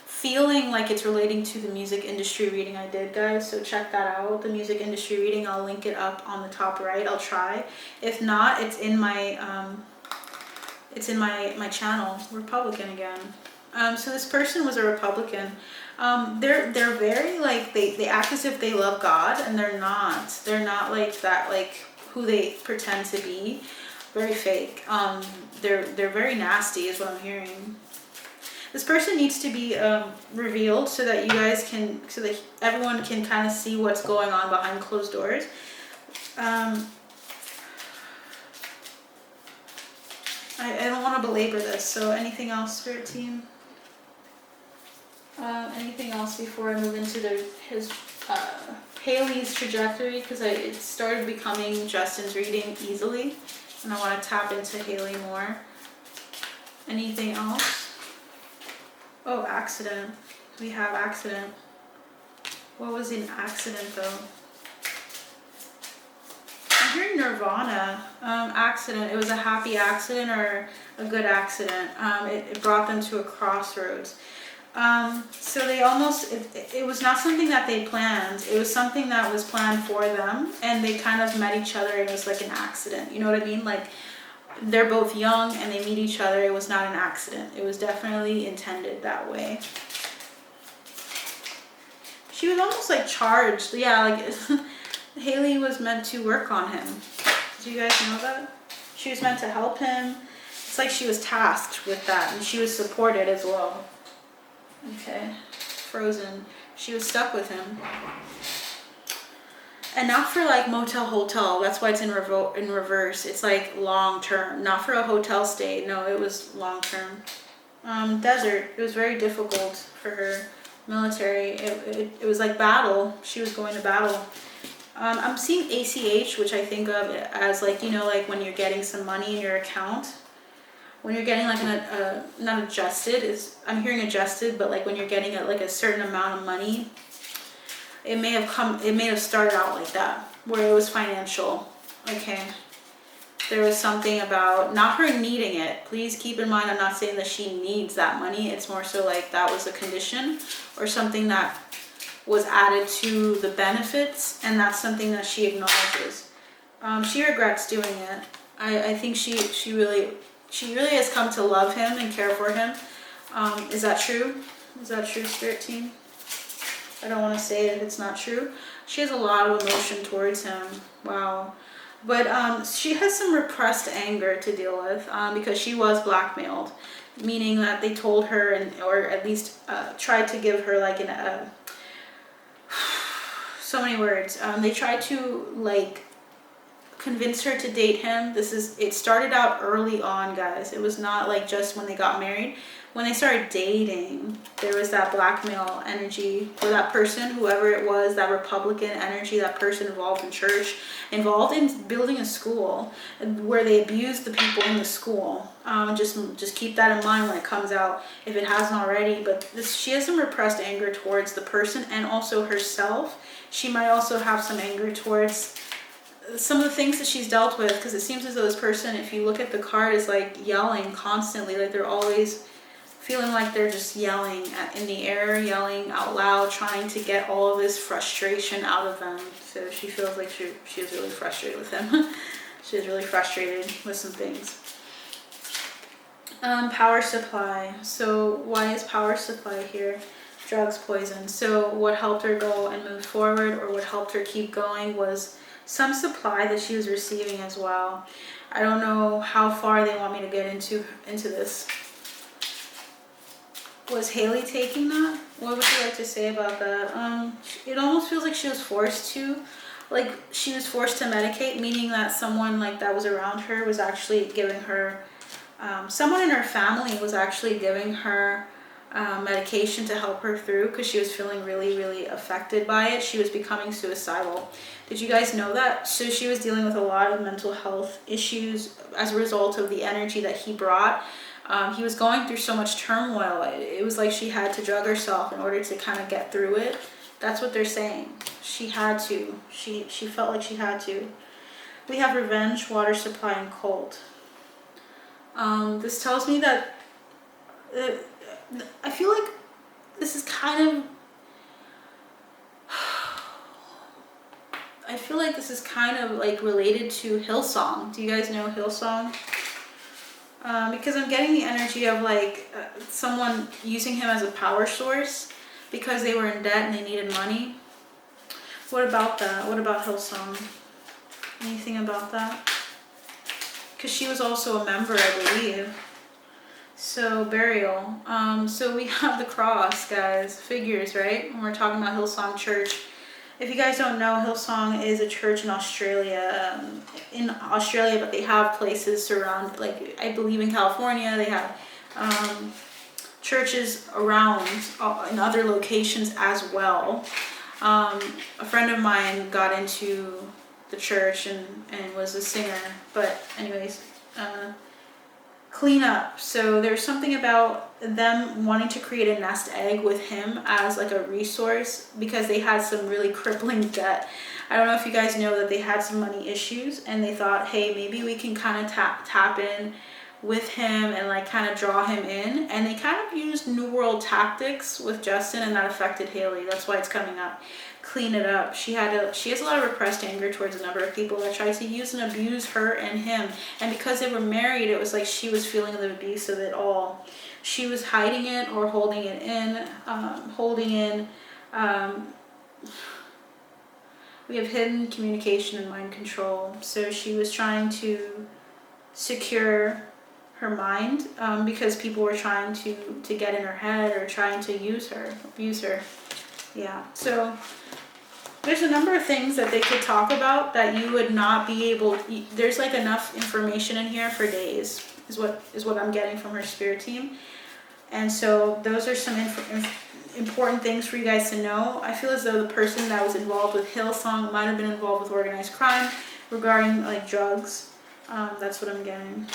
feeling like it's relating to the music industry reading I did, guys. So check that out. The music industry reading, I'll link it up on the top right. I'll try. If not, it's in my my channel. Republican again. So this person was a Republican. They're very like they act as if they love God, and they're not. They're not like that, like who they pretend to be. Very fake. They're very nasty is what I'm hearing. This person needs to be revealed so that you guys can, so that everyone can kind of see what's going on behind closed doors. I don't want to belabor this. So anything else, Spirit Team? Anything else before I move into his Hailey's trajectory, because it started becoming Justin's reading easily, and I want to tap into Hailey more. Anything else? Oh, accident. We have accident. What was an accident though? I'm hearing Nirvana. Accident. It was a happy accident or a good accident. It brought them to a crossroads. So they almost, it was not something that they planned. It was something that was planned for them, and they kind of met each other, and it was like an accident. You know what I mean? Like, they're both young and they meet each other. It was not an accident. It was definitely intended that way. She was almost like charged. Yeah, like Hailey was meant to work on him. Do you guys know that? She was meant to help him. It's like she was tasked with that, and she was supported as well. Okay, Frozen. She was stuck with him. And not for like motel hotel. That's why it's in reverse. It's like long term. Not for a hotel stay. No, it was long term. Desert. It was very difficult for her. Military. It was like battle. She was going to battle. I'm seeing ACH, which I think of as like, you know, like when you're getting some money in your account. When you're getting like not adjusted, I'm hearing adjusted, but like when you're getting like a certain amount of money. It may have started out like that, where it was financial. Okay. There was something about not her needing it. Please keep in mind, I'm not saying that she needs that money. It's more so like that was a condition or something that was added to the benefits, and that's something that she acknowledges. She regrets doing it. I think she really has come to love him and care for him. Is that true? Is that true, Spirit Team? I don't want to say it if it's not true. She has a lot of emotion towards him. Wow. But she has some repressed anger to deal with because she was blackmailed, meaning that they told her, or at least tried to give her like so many words. They tried to like convince her to date him. It started out early on, guys. It was not like just when they got married. When they started dating, there was that blackmail energy for that person, whoever it was, that Republican energy, that person involved in church, involved in building a school where they abused the people in the school. Just keep that in mind when it comes out, if it hasn't already. But she has some repressed anger towards the person and also herself. She might also have some anger towards some of the things that she's dealt with, because it seems as though this person, if you look at the card, is like yelling constantly, like they're always feeling like they're just yelling in the air, yelling out loud, trying to get all of this frustration out of them. So she feels like she is really frustrated with him. She is really frustrated with some things. Power supply. So why is power supply here? Drugs, poison. So what helped her go and move forward, or what helped her keep going, was some supply that she was receiving as well. I don't know how far they want me to get into this. Was Hailey taking that? What would you like to say about that? It almost feels like she was forced to. Like she was forced to medicate, meaning that someone like that was around her was actually giving her, someone in her family was actually giving her medication to help her through because she was feeling really, really affected by it. She was becoming suicidal. Did you guys know that? So she was dealing with a lot of mental health issues as a result of the energy that he brought. He was going through so much turmoil. It was like she had to drug herself in order to kind of get through it. That's what they're saying. She had to. She felt like she had to. We have revenge, water supply, and cold. This tells me that I feel like this is kind of, I feel like this is kind of like related to Hillsong. Do you guys know Hillsong? Because I'm getting the energy of like someone using him as a power source because they were in debt and they needed money. What about that? What about Hillsong? Anything about that? Because she was also a member, I believe. So burial. So we have the cross, guys. Figures, right? When we're talking about Hillsong Church. If you guys don't know, Hillsong is a church in Australia. But they have places surround, like I believe in California, they have churches around in other locations as well. A friend of mine got into the church and was a singer. But anyways, clean up. So there's something about them wanting to create a nest egg with him as like a resource because they had some really crippling debt. I don't know if you guys know that they had some money issues and they thought, hey, maybe we can kind of tap in with him and like kind of draw him in. And they kind of used New World tactics with Justin, and that affected Hailey. That's why it's coming up. Clean it up. She has a lot of repressed anger towards a number of people that tried to use and abuse her and him. And because they were married, it was like she was feeling the abuse of it all. She was hiding it or holding it in. We have hidden communication and mind control. So she was trying to secure her mind because people were trying to get in her head or trying to abuse her. Yeah. So there's a number of things that they could talk about that you would not be able. There's like enough information in here for days. Is what I'm getting from her spirit team. And so those are some important things for you guys to know. I feel as though the person that was involved with Hillsong might have been involved with organized crime regarding like drugs. That's what I'm getting.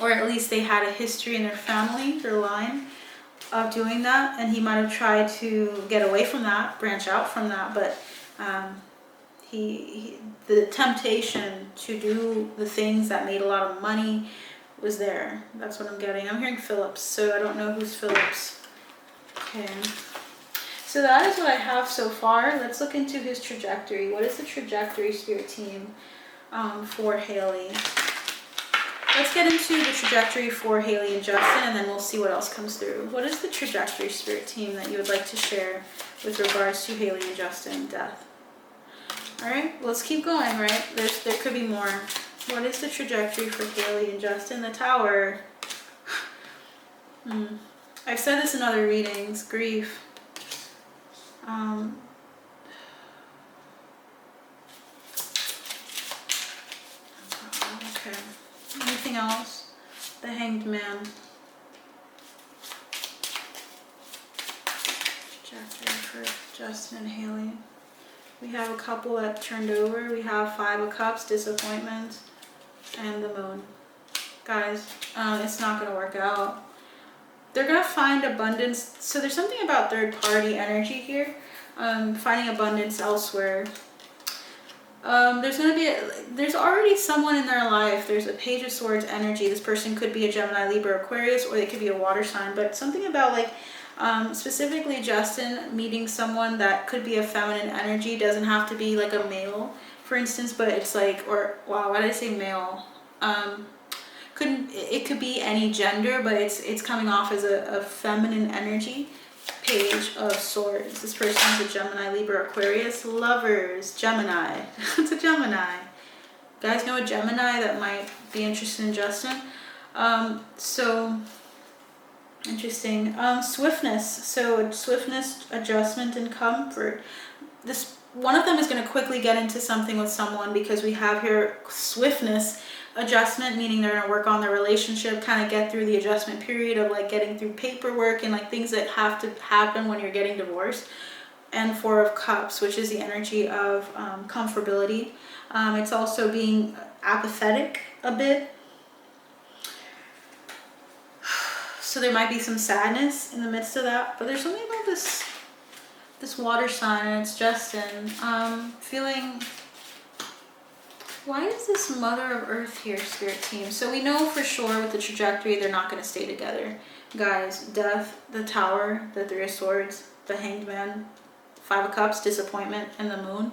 Or at least they had a history in their family, their line, of doing that. And he might have tried to get away from that, branch out from that. But the temptation to do the things that made a lot of money was there. That's what I'm getting. I'm hearing Phillips, so I don't know who's Phillips. Okay. So that is what I have so far. Let's look into his trajectory. What is the trajectory, spirit team, for Hailey? Let's get into the trajectory for Hailey and Justin, and then we'll see what else comes through. What is the trajectory, spirit team, that you would like to share with regards to Hailey and Justin death? All right, let's keep going, right? There could be more. What is the trajectory for Hailey and Justin? The Tower. I've said this in other readings. Grief. Okay. Anything else? The Hanged Man. Trajectory for Justin and Hailey. We have a couple that turned over. We have 5 of Cups, disappointment, and the Moon. Guys, it's not going to work out. They're going to find abundance. So there's something about third-party energy here. Finding abundance elsewhere. There's already someone in their life. There's a Page of Swords energy. This person could be a Gemini, Libra, Aquarius, or they could be a water sign. But something about like, specifically Justin meeting someone that could be a feminine energy. Doesn't have to be like a male, for instance, but it's like, or wow, why did I say male? It could be any gender, but it's coming off as a feminine energy. Page of Swords. This person is a Gemini, Libra, Aquarius. Lovers, Gemini. It's a Gemini. You guys know a Gemini that might be interested in Justin? So interesting. Swiftness. So swiftness, adjustment, and comfort. This one of them is going to quickly get into something with someone, because we have here swiftness, adjustment, meaning they're going to work on their relationship, kind of get through the adjustment period of like getting through paperwork and like things that have to happen when you're getting divorced. And Four of Cups, which is the energy of comfortability. It's also being apathetic a bit. So there might be some sadness in the midst of that, but there's something about this water sign, and it's Justin. Feeling, why is this Mother of Earth here, Spirit team? So we know for sure with the trajectory, they're not going to stay together. Guys, Death, the Tower, the Three of Swords, the Hanged Man, Five of Cups, disappointment, and the Moon.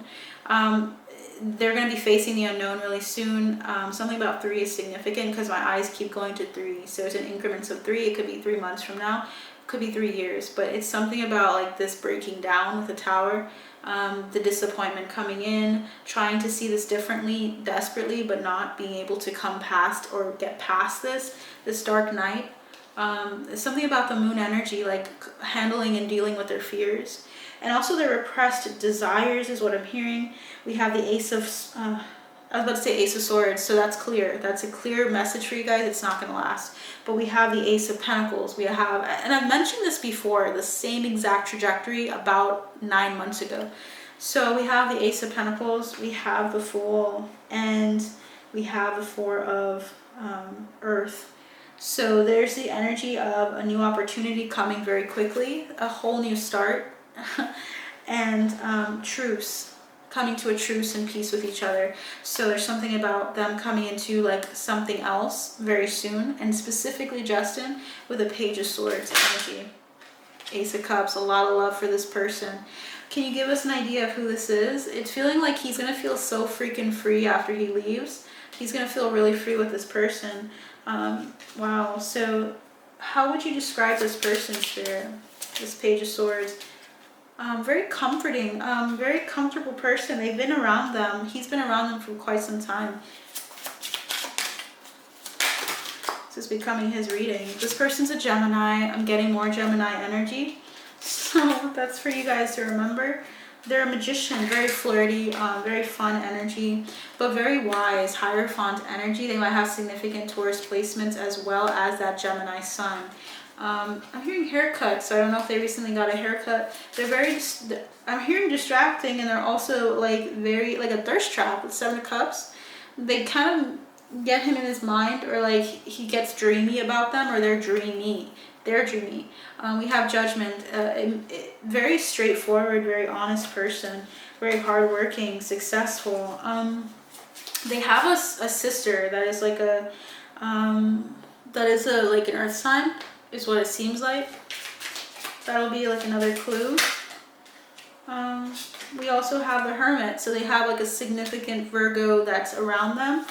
They're going to be facing the unknown really soon. Something about 3 is significant because my eyes keep going to 3. So it's in increments of 3. It could be 3 months from now. It could be 3 years. But it's something about like this breaking down with the Tower. The disappointment coming in, trying to see this differently, desperately, but not being able to come past or get past this dark night. Something about the Moon energy, like handling and dealing with their fears. And also their repressed desires is what I'm hearing. We have the Ace of, I was about to say Ace of Swords, so that's clear. That's a clear message for you guys. It's not going to last. But we have the Ace of Pentacles. We have, and I've mentioned this before, the same exact trajectory about 9 months ago. So we have the Ace of Pentacles, we have the Fool, and we have the Four of Earth. So there's the energy of a new opportunity coming very quickly, a whole new start. And truce, coming to a truce and peace with each other. So there's something about them coming into like something else very soon, and specifically Justin with a Page of Swords energy, Ace of Cups, a lot of love for this person. Can you give us an idea of who this is? It's feeling like he's gonna feel so freaking free after he leaves. He's gonna feel really free with this person. Wow. So how would you describe this person, Spirit? This Page of Swords. Very comforting, very comfortable person. They've been around them. He's been around them for quite some time. This is becoming his reading. This person's a Gemini. I'm getting more Gemini energy. So that's for you guys to remember. They're a magician, very flirty, very fun energy, but very wise, Hierophant energy. They might have significant Taurus placements as well as that Gemini sun. I'm hearing haircut, so I don't know if they recently got a haircut. They're very, I'm hearing distracting, and they're also like very, like a thirst trap with 7 of Cups. They kind of get him in his mind, or like he gets dreamy about them, or they're dreamy. They're dreamy. We have Judgment, very straightforward, very honest person, very hardworking, successful. They have a sister that is like a, like an earth sign, is what it seems like. That'll be like another clue. We also have the Hermit, so they have like a significant Virgo that's around them,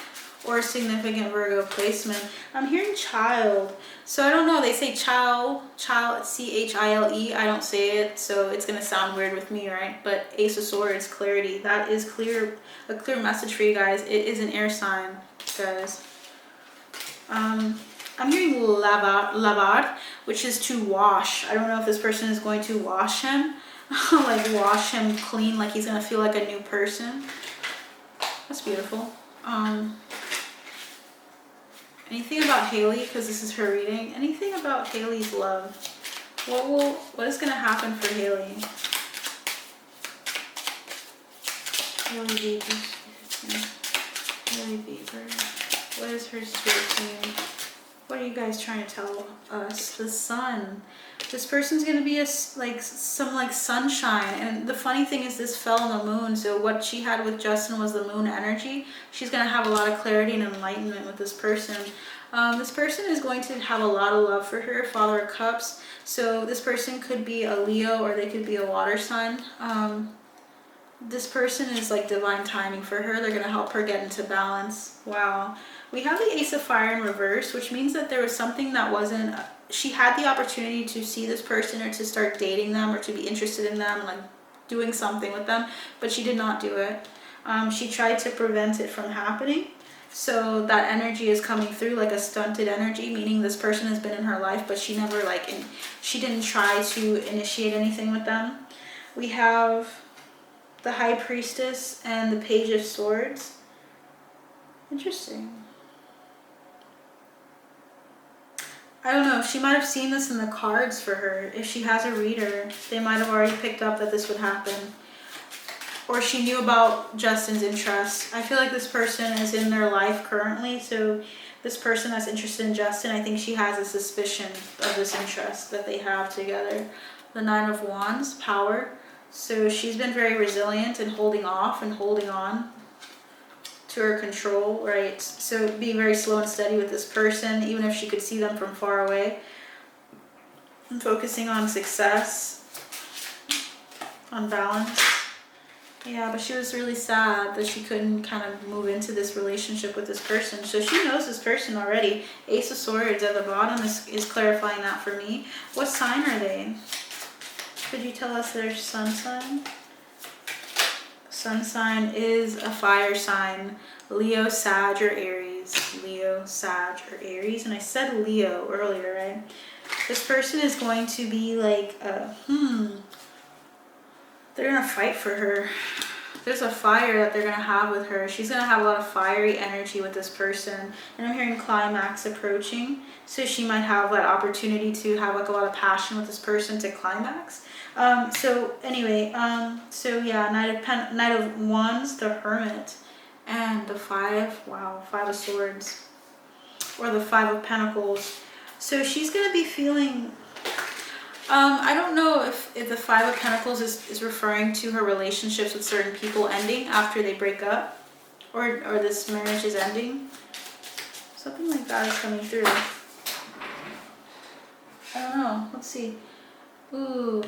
or a significant Virgo placement. I'm hearing child, so I don't know, they say child, C-H-I-L-E. I don't say it, so it's gonna sound weird with me, right? But Ace of Swords, clarity, that is clear, a clear message for you guys. It is an air sign, guys. I'm hearing lavar, which is to wash. I don't know if this person is going to wash him, like wash him clean, like he's gonna feel like a new person. That's beautiful. Anything about Hailey, because this is her reading. Anything about Hailey's love? What is gonna happen for Hailey? Hailey Bieber. Hailey Bieber. What is her spirit team? What are you guys trying to tell us? The sun. This person's gonna be some sunshine, and the funny thing is this fell on the moon. So what she had with Justin was the moon energy. She's gonna have a lot of clarity and enlightenment with this person. This person is going to have a lot of love for her, Father of Cups. So this person could be a Leo, or they could be a water sign. This person is like divine timing for her. They're gonna help her get into balance. Wow. We have the Ace of Fire in reverse, which means that there was something that wasn't, she had the opportunity to see this person, or to start dating them, or to be interested in them, and like doing something with them, but she did not do it. She tried to prevent it from happening. So that energy is coming through like a stunted energy, meaning this person has been in her life, but she never she didn't try to initiate anything with them. We have the High Priestess and the Page of Swords. Interesting. I don't know, she might have seen this in the cards for her. If she has a reader, they might have already picked up that this would happen. Or she knew about Justin's interest. I feel like this person is in their life currently, so this person that's interested in Justin, I think she has a suspicion of this interest that they have together. The Nine of Wands, power. So she's been very resilient and holding off and holding on to her control, right? So being very slow and steady with this person, even if she could see them from far away. And focusing on success, on balance. Yeah, but she was really sad that she couldn't kind of move into this relationship with this person. So she knows this person already. Ace of Swords at the bottom is clarifying that for me. What sign are they? Could you tell us their sun sign? Sun sign is a fire sign. Leo, Sag, or Aries. Leo, Sag, or Aries. And I said Leo earlier, right? This person is going to be like, they're going to fight for her. There's a fire that they're going to have with her. She's going to have a lot of fiery energy with this person. And I'm hearing climax approaching. So she might have that opportunity to have like a lot of passion with this person to climax. So anyway, so yeah, Knight of Wands, the Hermit, and the Five of Swords, or the Five of Pentacles. So she's going to be feeling, I don't know if the Five of Pentacles is referring to her relationships with certain people ending after they break up, or this marriage is ending. Something like that is coming through. I don't know. Let's see. Ooh.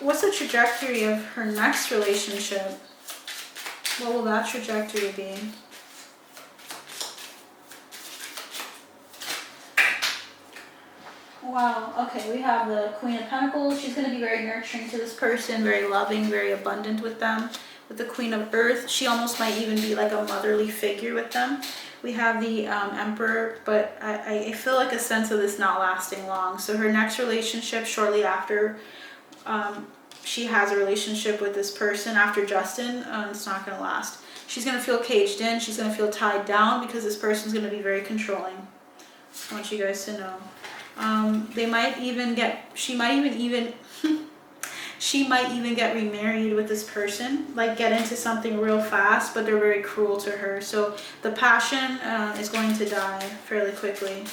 What's the trajectory of her next relationship? What will that trajectory be? Wow, okay, we have the Queen of Pentacles. She's going to be very nurturing to this person, very loving, very abundant with them. With the Queen of Earth, she almost might even be like a motherly figure with them. We have the Emperor, but I feel like a sense of this not lasting long. So her next relationship, shortly after she has a relationship with this person, after Justin, it's not going to last. She's going to feel caged in. She's going to feel tied down because this person's going to be very controlling. I want you guys to know. They might even get, she might even get remarried with this person, like get into something real fast, but they're very cruel to her. So the passion is going to die fairly quickly.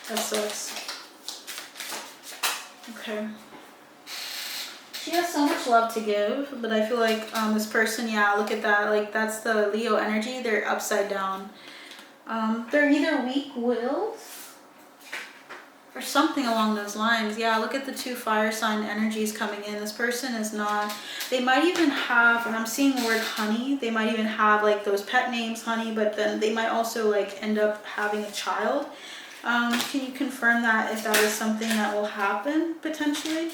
That sucks. Okay. She has so much love to give, but I feel like this person, yeah, look at that. Like that's the Leo energy. They're upside down. They're either weak-willed or something along those lines. Yeah, look at the two fire sign energies coming in. This person is not, they might even have, and I'm seeing the word honey, they might even have like those pet names, honey, but then they might also like end up having a child. Can you confirm that if that is something that will happen potentially?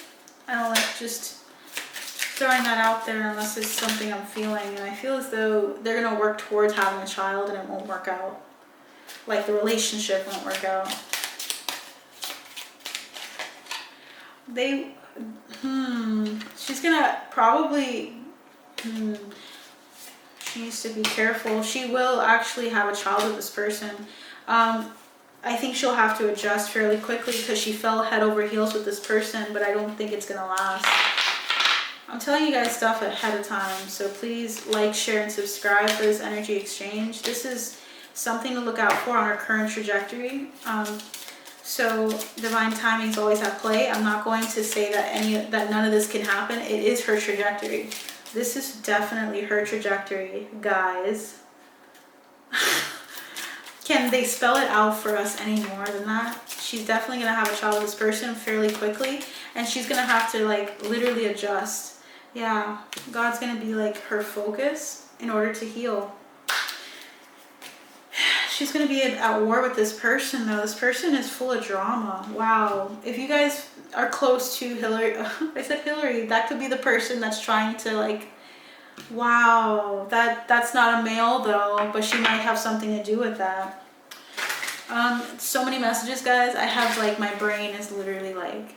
I don't like just throwing that out there unless it's something I'm feeling, and I feel as though they're gonna work towards having a child and it won't work out. Like the relationship won't work out. She's gonna probably, she needs to be careful. She will actually have a child with this person. I think she'll have to adjust fairly quickly because she fell head over heels with this person, but I don't think it's gonna last. I'm telling you guys stuff ahead of time, so please like, share, and subscribe for this energy exchange. This is something to look out for on our current trajectory. So divine timing is always at play. I'm not going to say that none of this can happen. It is her trajectory. This is definitely her trajectory, guys. Can they spell it out for us any more than that? She's definitely gonna have a child with this person fairly quickly, and she's gonna have to like literally adjust. Yeah, God's gonna be like her focus in order to heal. She's going to be at war with this person, though. This person is full of drama. Wow. If you guys are close to Hillary, I said Hillary, that could be the person that's trying to, like, wow. That's not a male, though, but she might have something to do with that. So many messages, guys. I have, like, my brain is literally, like,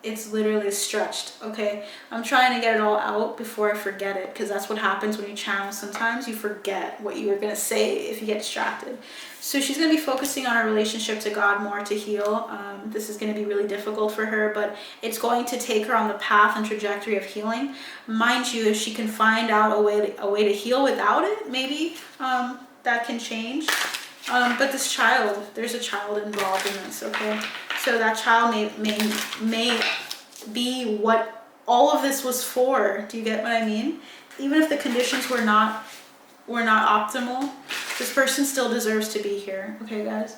it's literally stretched, okay? I'm trying to get it all out before I forget it, because that's what happens when you channel. Sometimes you forget what you were going to say if you get distracted. So she's going to be focusing on her relationship to God more to heal. This is going to be really difficult for her, but it's going to take her on the path and trajectory of healing. Mind you, if she can find out a way to heal without it, maybe that can change. But this child, there's a child involved in this, okay? So that child may be what all of this was for. Do you get what I mean? Even if the conditions were not optimal, this person still deserves to be here. Okay, guys?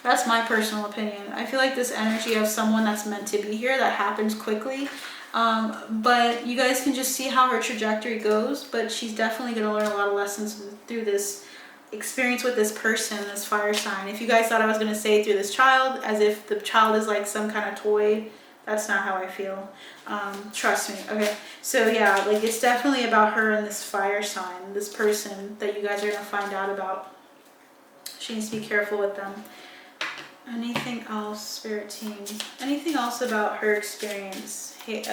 That's my personal opinion. I feel like this energy of someone that's meant to be here, that happens quickly. But you guys can just see how her trajectory goes. But she's definitely going to learn a lot of lessons through this experience with this person, this fire sign. If you guys thought I was going to say through this child, as if the child is like some kind of toy, that's not how I feel. Trust me. Okay, so yeah, like it's definitely about her and this fire sign, this person that you guys are going to find out about. She needs to be careful with them. Anything else, spirit team? Anything else about her experience? Hey,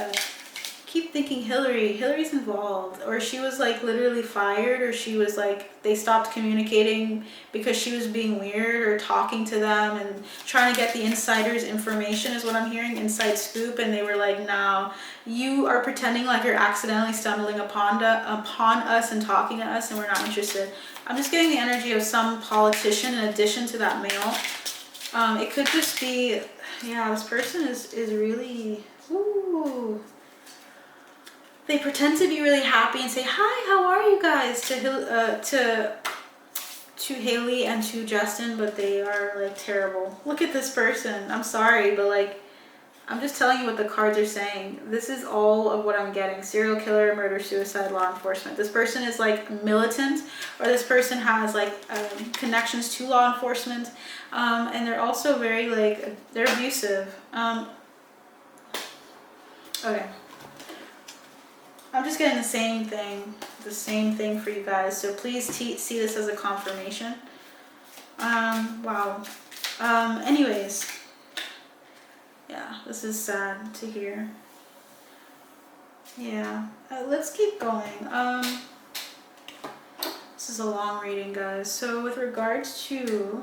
keep thinking Hillary's involved, or she was like literally fired, or she was like, they stopped communicating because she was being weird or talking to them and trying to get the insider's information is what I'm hearing, inside scoop, and they were like, no, you are pretending like you're accidentally stumbling upon us and talking to us and we're not interested. I'm just getting the energy of some politician in addition to that male. It could just be, yeah, this person is really, ooh. They pretend to be really happy and say, hi, how are you guys, to Hailey and to Justin, but they are like terrible. Look at this person. I'm sorry, but like, I'm just telling you what the cards are saying. This is all of what I'm getting. Serial killer, murder, suicide, law enforcement. This person is like militant, or this person has like connections to law enforcement. And they're also very like, they're abusive. Okay. I'm just getting the same thing for you guys. So please see this as a confirmation. Wow. Anyways, yeah, this is sad to hear. Yeah, let's keep going. This is a long reading, guys. So with regards to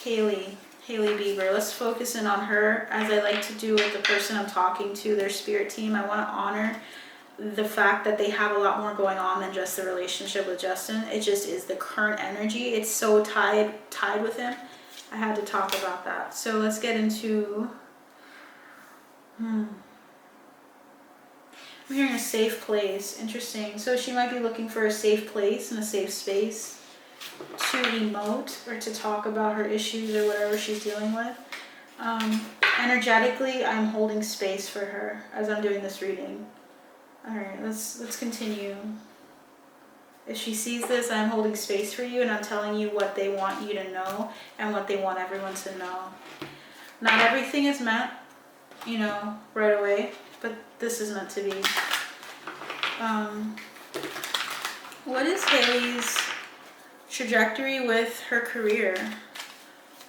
Hailey Bieber, let's focus in on her, as I like to do with the person I'm talking to, their spirit team. I want to honor the fact that they have a lot more going on than just the relationship with Justin. It just is the current energy. It's so tied with him. I had to talk about that. So let's get into I'm hearing a safe place. Interesting. So she might be looking for a safe place and a safe space to emote or to talk about her issues or whatever she's dealing with. Energetically, I'm holding space for her as I'm doing this reading. All right, let's continue. If she sees this, I'm holding space for you, and I'm telling you what they want you to know and what they want everyone to know. Not everything is meant, right away, but this is meant to be. What is Hailey's trajectory with her career?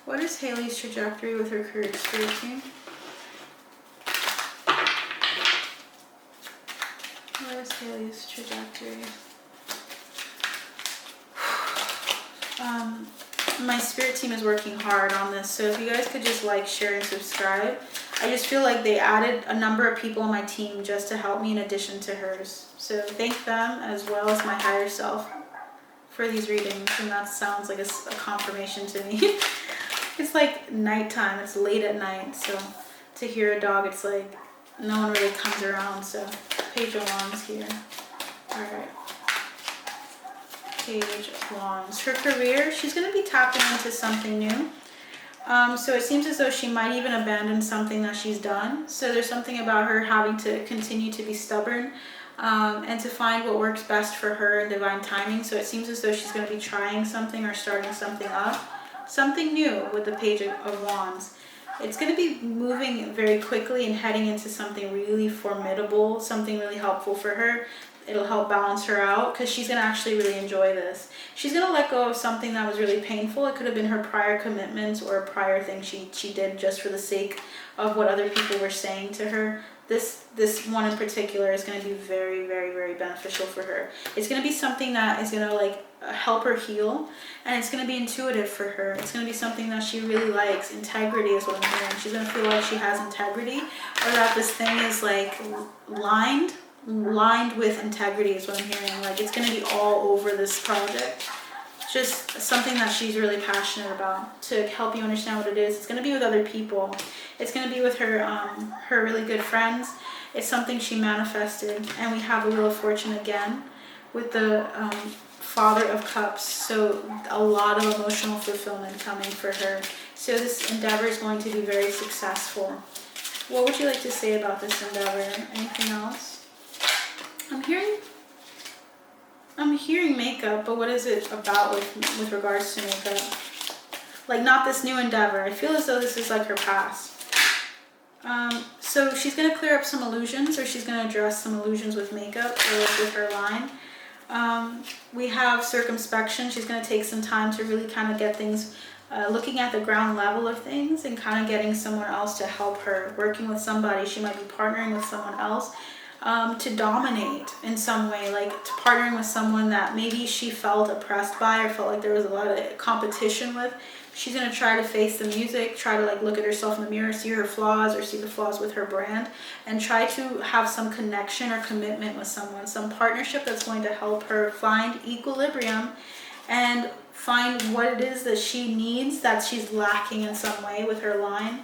What is Hailey's trajectory with her career, spirit team? What is Hailey's trajectory? My spirit team is working hard on this, so if you guys could just like, share, and subscribe. I just feel like they added a number of people on my team just to help me in addition to hers. So thank them as well as my higher self for these readings, and that sounds like a confirmation to me. It's like nighttime, it's late at night, so to hear a dog, it's like no one really comes around. So Page of Wands here. Alright. Page of Wands. Her career, she's going to be tapping into something new. So it seems as though she might even abandon something that she's done. So there's something about her having to continue to be stubborn and to find what works best for her in divine timing. So it seems as though she's going to be trying something or starting something up. Something new with the Page of Wands. It's going to be moving very quickly and heading into something really formidable, something really helpful for her. It'll help balance her out because she's going to actually really enjoy this. She's going to let go of something that was really painful. It could have been her prior commitments or a prior thing she did just for the sake of what other people were saying to her. This one in particular is going to be very, very, very beneficial for her. It's going to be something that is going to like help her heal, and it's going to be intuitive for her. It's going to be something that she really likes. Integrity is what I'm hearing. She's going to feel like she has integrity, or that this thing is like lined with integrity is what I'm hearing. Like it's going to be all over this project. Just something that she's really passionate about. To help you understand what it is, it's going to be with other people. It's going to be with her her really good friends. It's something she manifested, and we have the Wheel of Fortune again with the Father of Cups. So a lot of emotional fulfillment coming for her. So this endeavor is going to be very successful. What would you like to say about this endeavor? Anything else? I'm hearing makeup, but what is it about with regards to makeup? Like not this new endeavor. I feel as though this is like her past. So she's going to clear up some illusions, or she's going to address some illusions with makeup or with her line. We have circumspection. She's going to take some time to really kind of get things, looking at the ground level of things and kind of getting someone else to help her. Working with somebody. She might be partnering with someone else to dominate in some way, like partnering with someone that maybe she felt oppressed by or felt like there was a lot of competition with. She's going to try to face the music, try to like look at herself in the mirror, see her flaws or see the flaws with her brand, and try to have some connection or commitment with someone, some partnership that's going to help her find equilibrium and find what it is that she needs that she's lacking in some way with her line.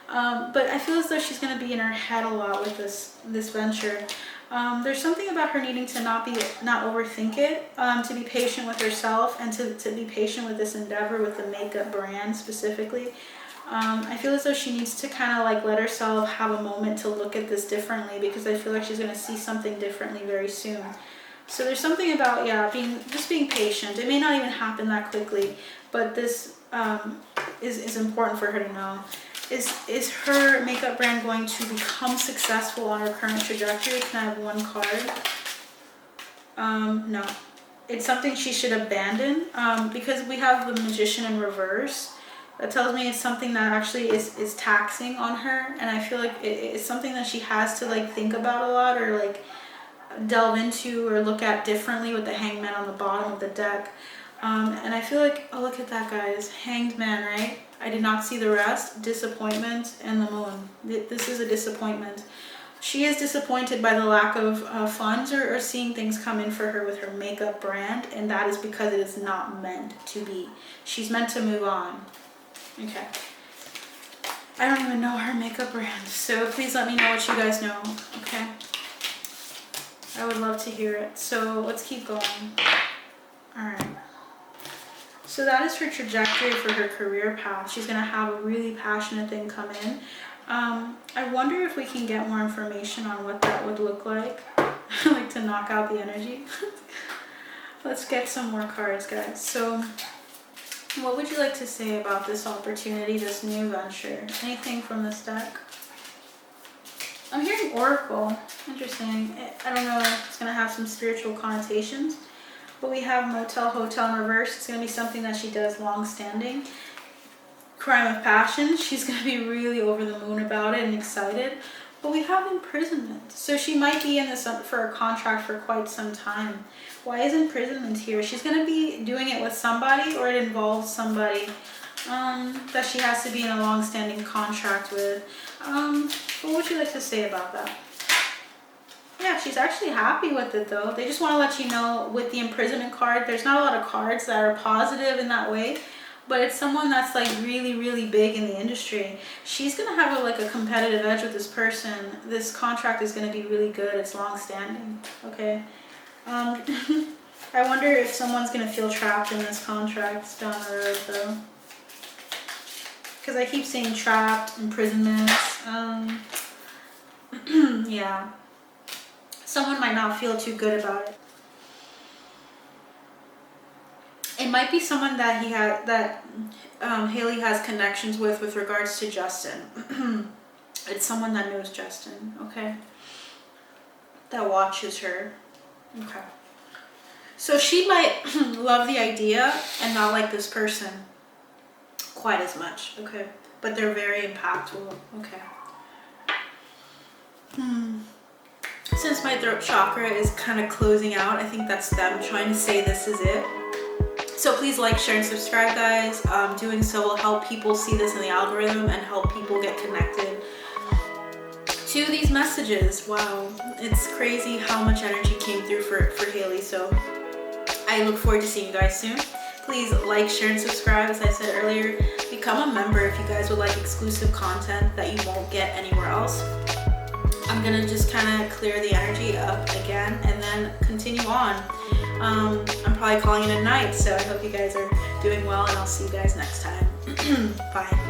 But I feel as though she's going to be in her head a lot with this venture. There's something about her needing to not overthink it, to be patient with herself, and to be patient with this endeavor with the makeup brand specifically. I feel as though she needs to kind of like let herself have a moment to look at this differently, because I feel like she's going to see something differently very soon. So there's something about, yeah, being patient. It may not even happen that quickly, but this is important for her to know. Is her makeup brand going to become successful on her current trajectory? Can I have one card? No. It's something she should abandon, because we have the Magician in reverse. That tells me it's something that actually is taxing on her, and I feel like it's something that she has to like think about a lot, or like delve into or look at differently with the Hangman on the bottom of the deck. And I feel like, oh, look at that, guys. Hanged Man, right? I did not see the rest. Disappointment and the Moon. This is a disappointment. She is disappointed by the lack of funds or seeing things come in for her with her makeup brand, and that is because it is not meant to be. She's meant to move on. Okay. I don't even know her makeup brand, so please let me know what you guys know, okay? I would love to hear it. So let's keep going. Alright. So that is her trajectory for her career path. She's going to have a really passionate thing come in. I wonder if we can get more information on what that would look like. Like to knock out the energy. Let's get some more cards, guys. So what would you like to say about this opportunity, this new venture? Anything from this deck? I'm hearing Oracle. Interesting. I don't know if it's going to have some spiritual connotations. But we have Motel, Hotel in reverse. It's going to be something that she does long-standing. Crime of passion. She's going to be really over the moon about it and excited. But we have imprisonment. So she might be in this for a contract for quite some time. Why is imprisonment here? She's going to be doing it with somebody, or it involves somebody that she has to be in a long-standing contract with. What would you like to say about that? Yeah, she's actually happy with it though. They just want to let you know with the imprisonment card, there's not a lot of cards that are positive in that way, but it's someone that's like really, really big in the industry. She's going to have like a competitive edge with this person. This contract is going to be really good. It's long-standing, okay? I wonder if someone's going to feel trapped in this contract down the road though. Because I keep saying trapped, imprisonment. Yeah. Someone might not feel too good about it. It might be someone that Hailey has connections with regards to Justin. It's someone that knows Justin, okay? That watches her. Okay. So she might love the idea and not like this person quite as much. Okay. But they're very impactful. Okay. Since my throat chakra is kind of closing out, I think that's them trying to say this is it. So please like, share, and subscribe, guys. Doing so will help people see this in the algorithm and help people get connected to these messages. Wow, it's crazy how much energy came through for Hailey. So I look forward to seeing you guys soon. Please like, share, and subscribe. As I said earlier, become a member if you guys would like exclusive content that you won't get anywhere else. I'm gonna just kind of clear the energy up again and then continue on. I'm probably calling it a night, so I hope you guys are doing well, and I'll see you guys next time. Bye.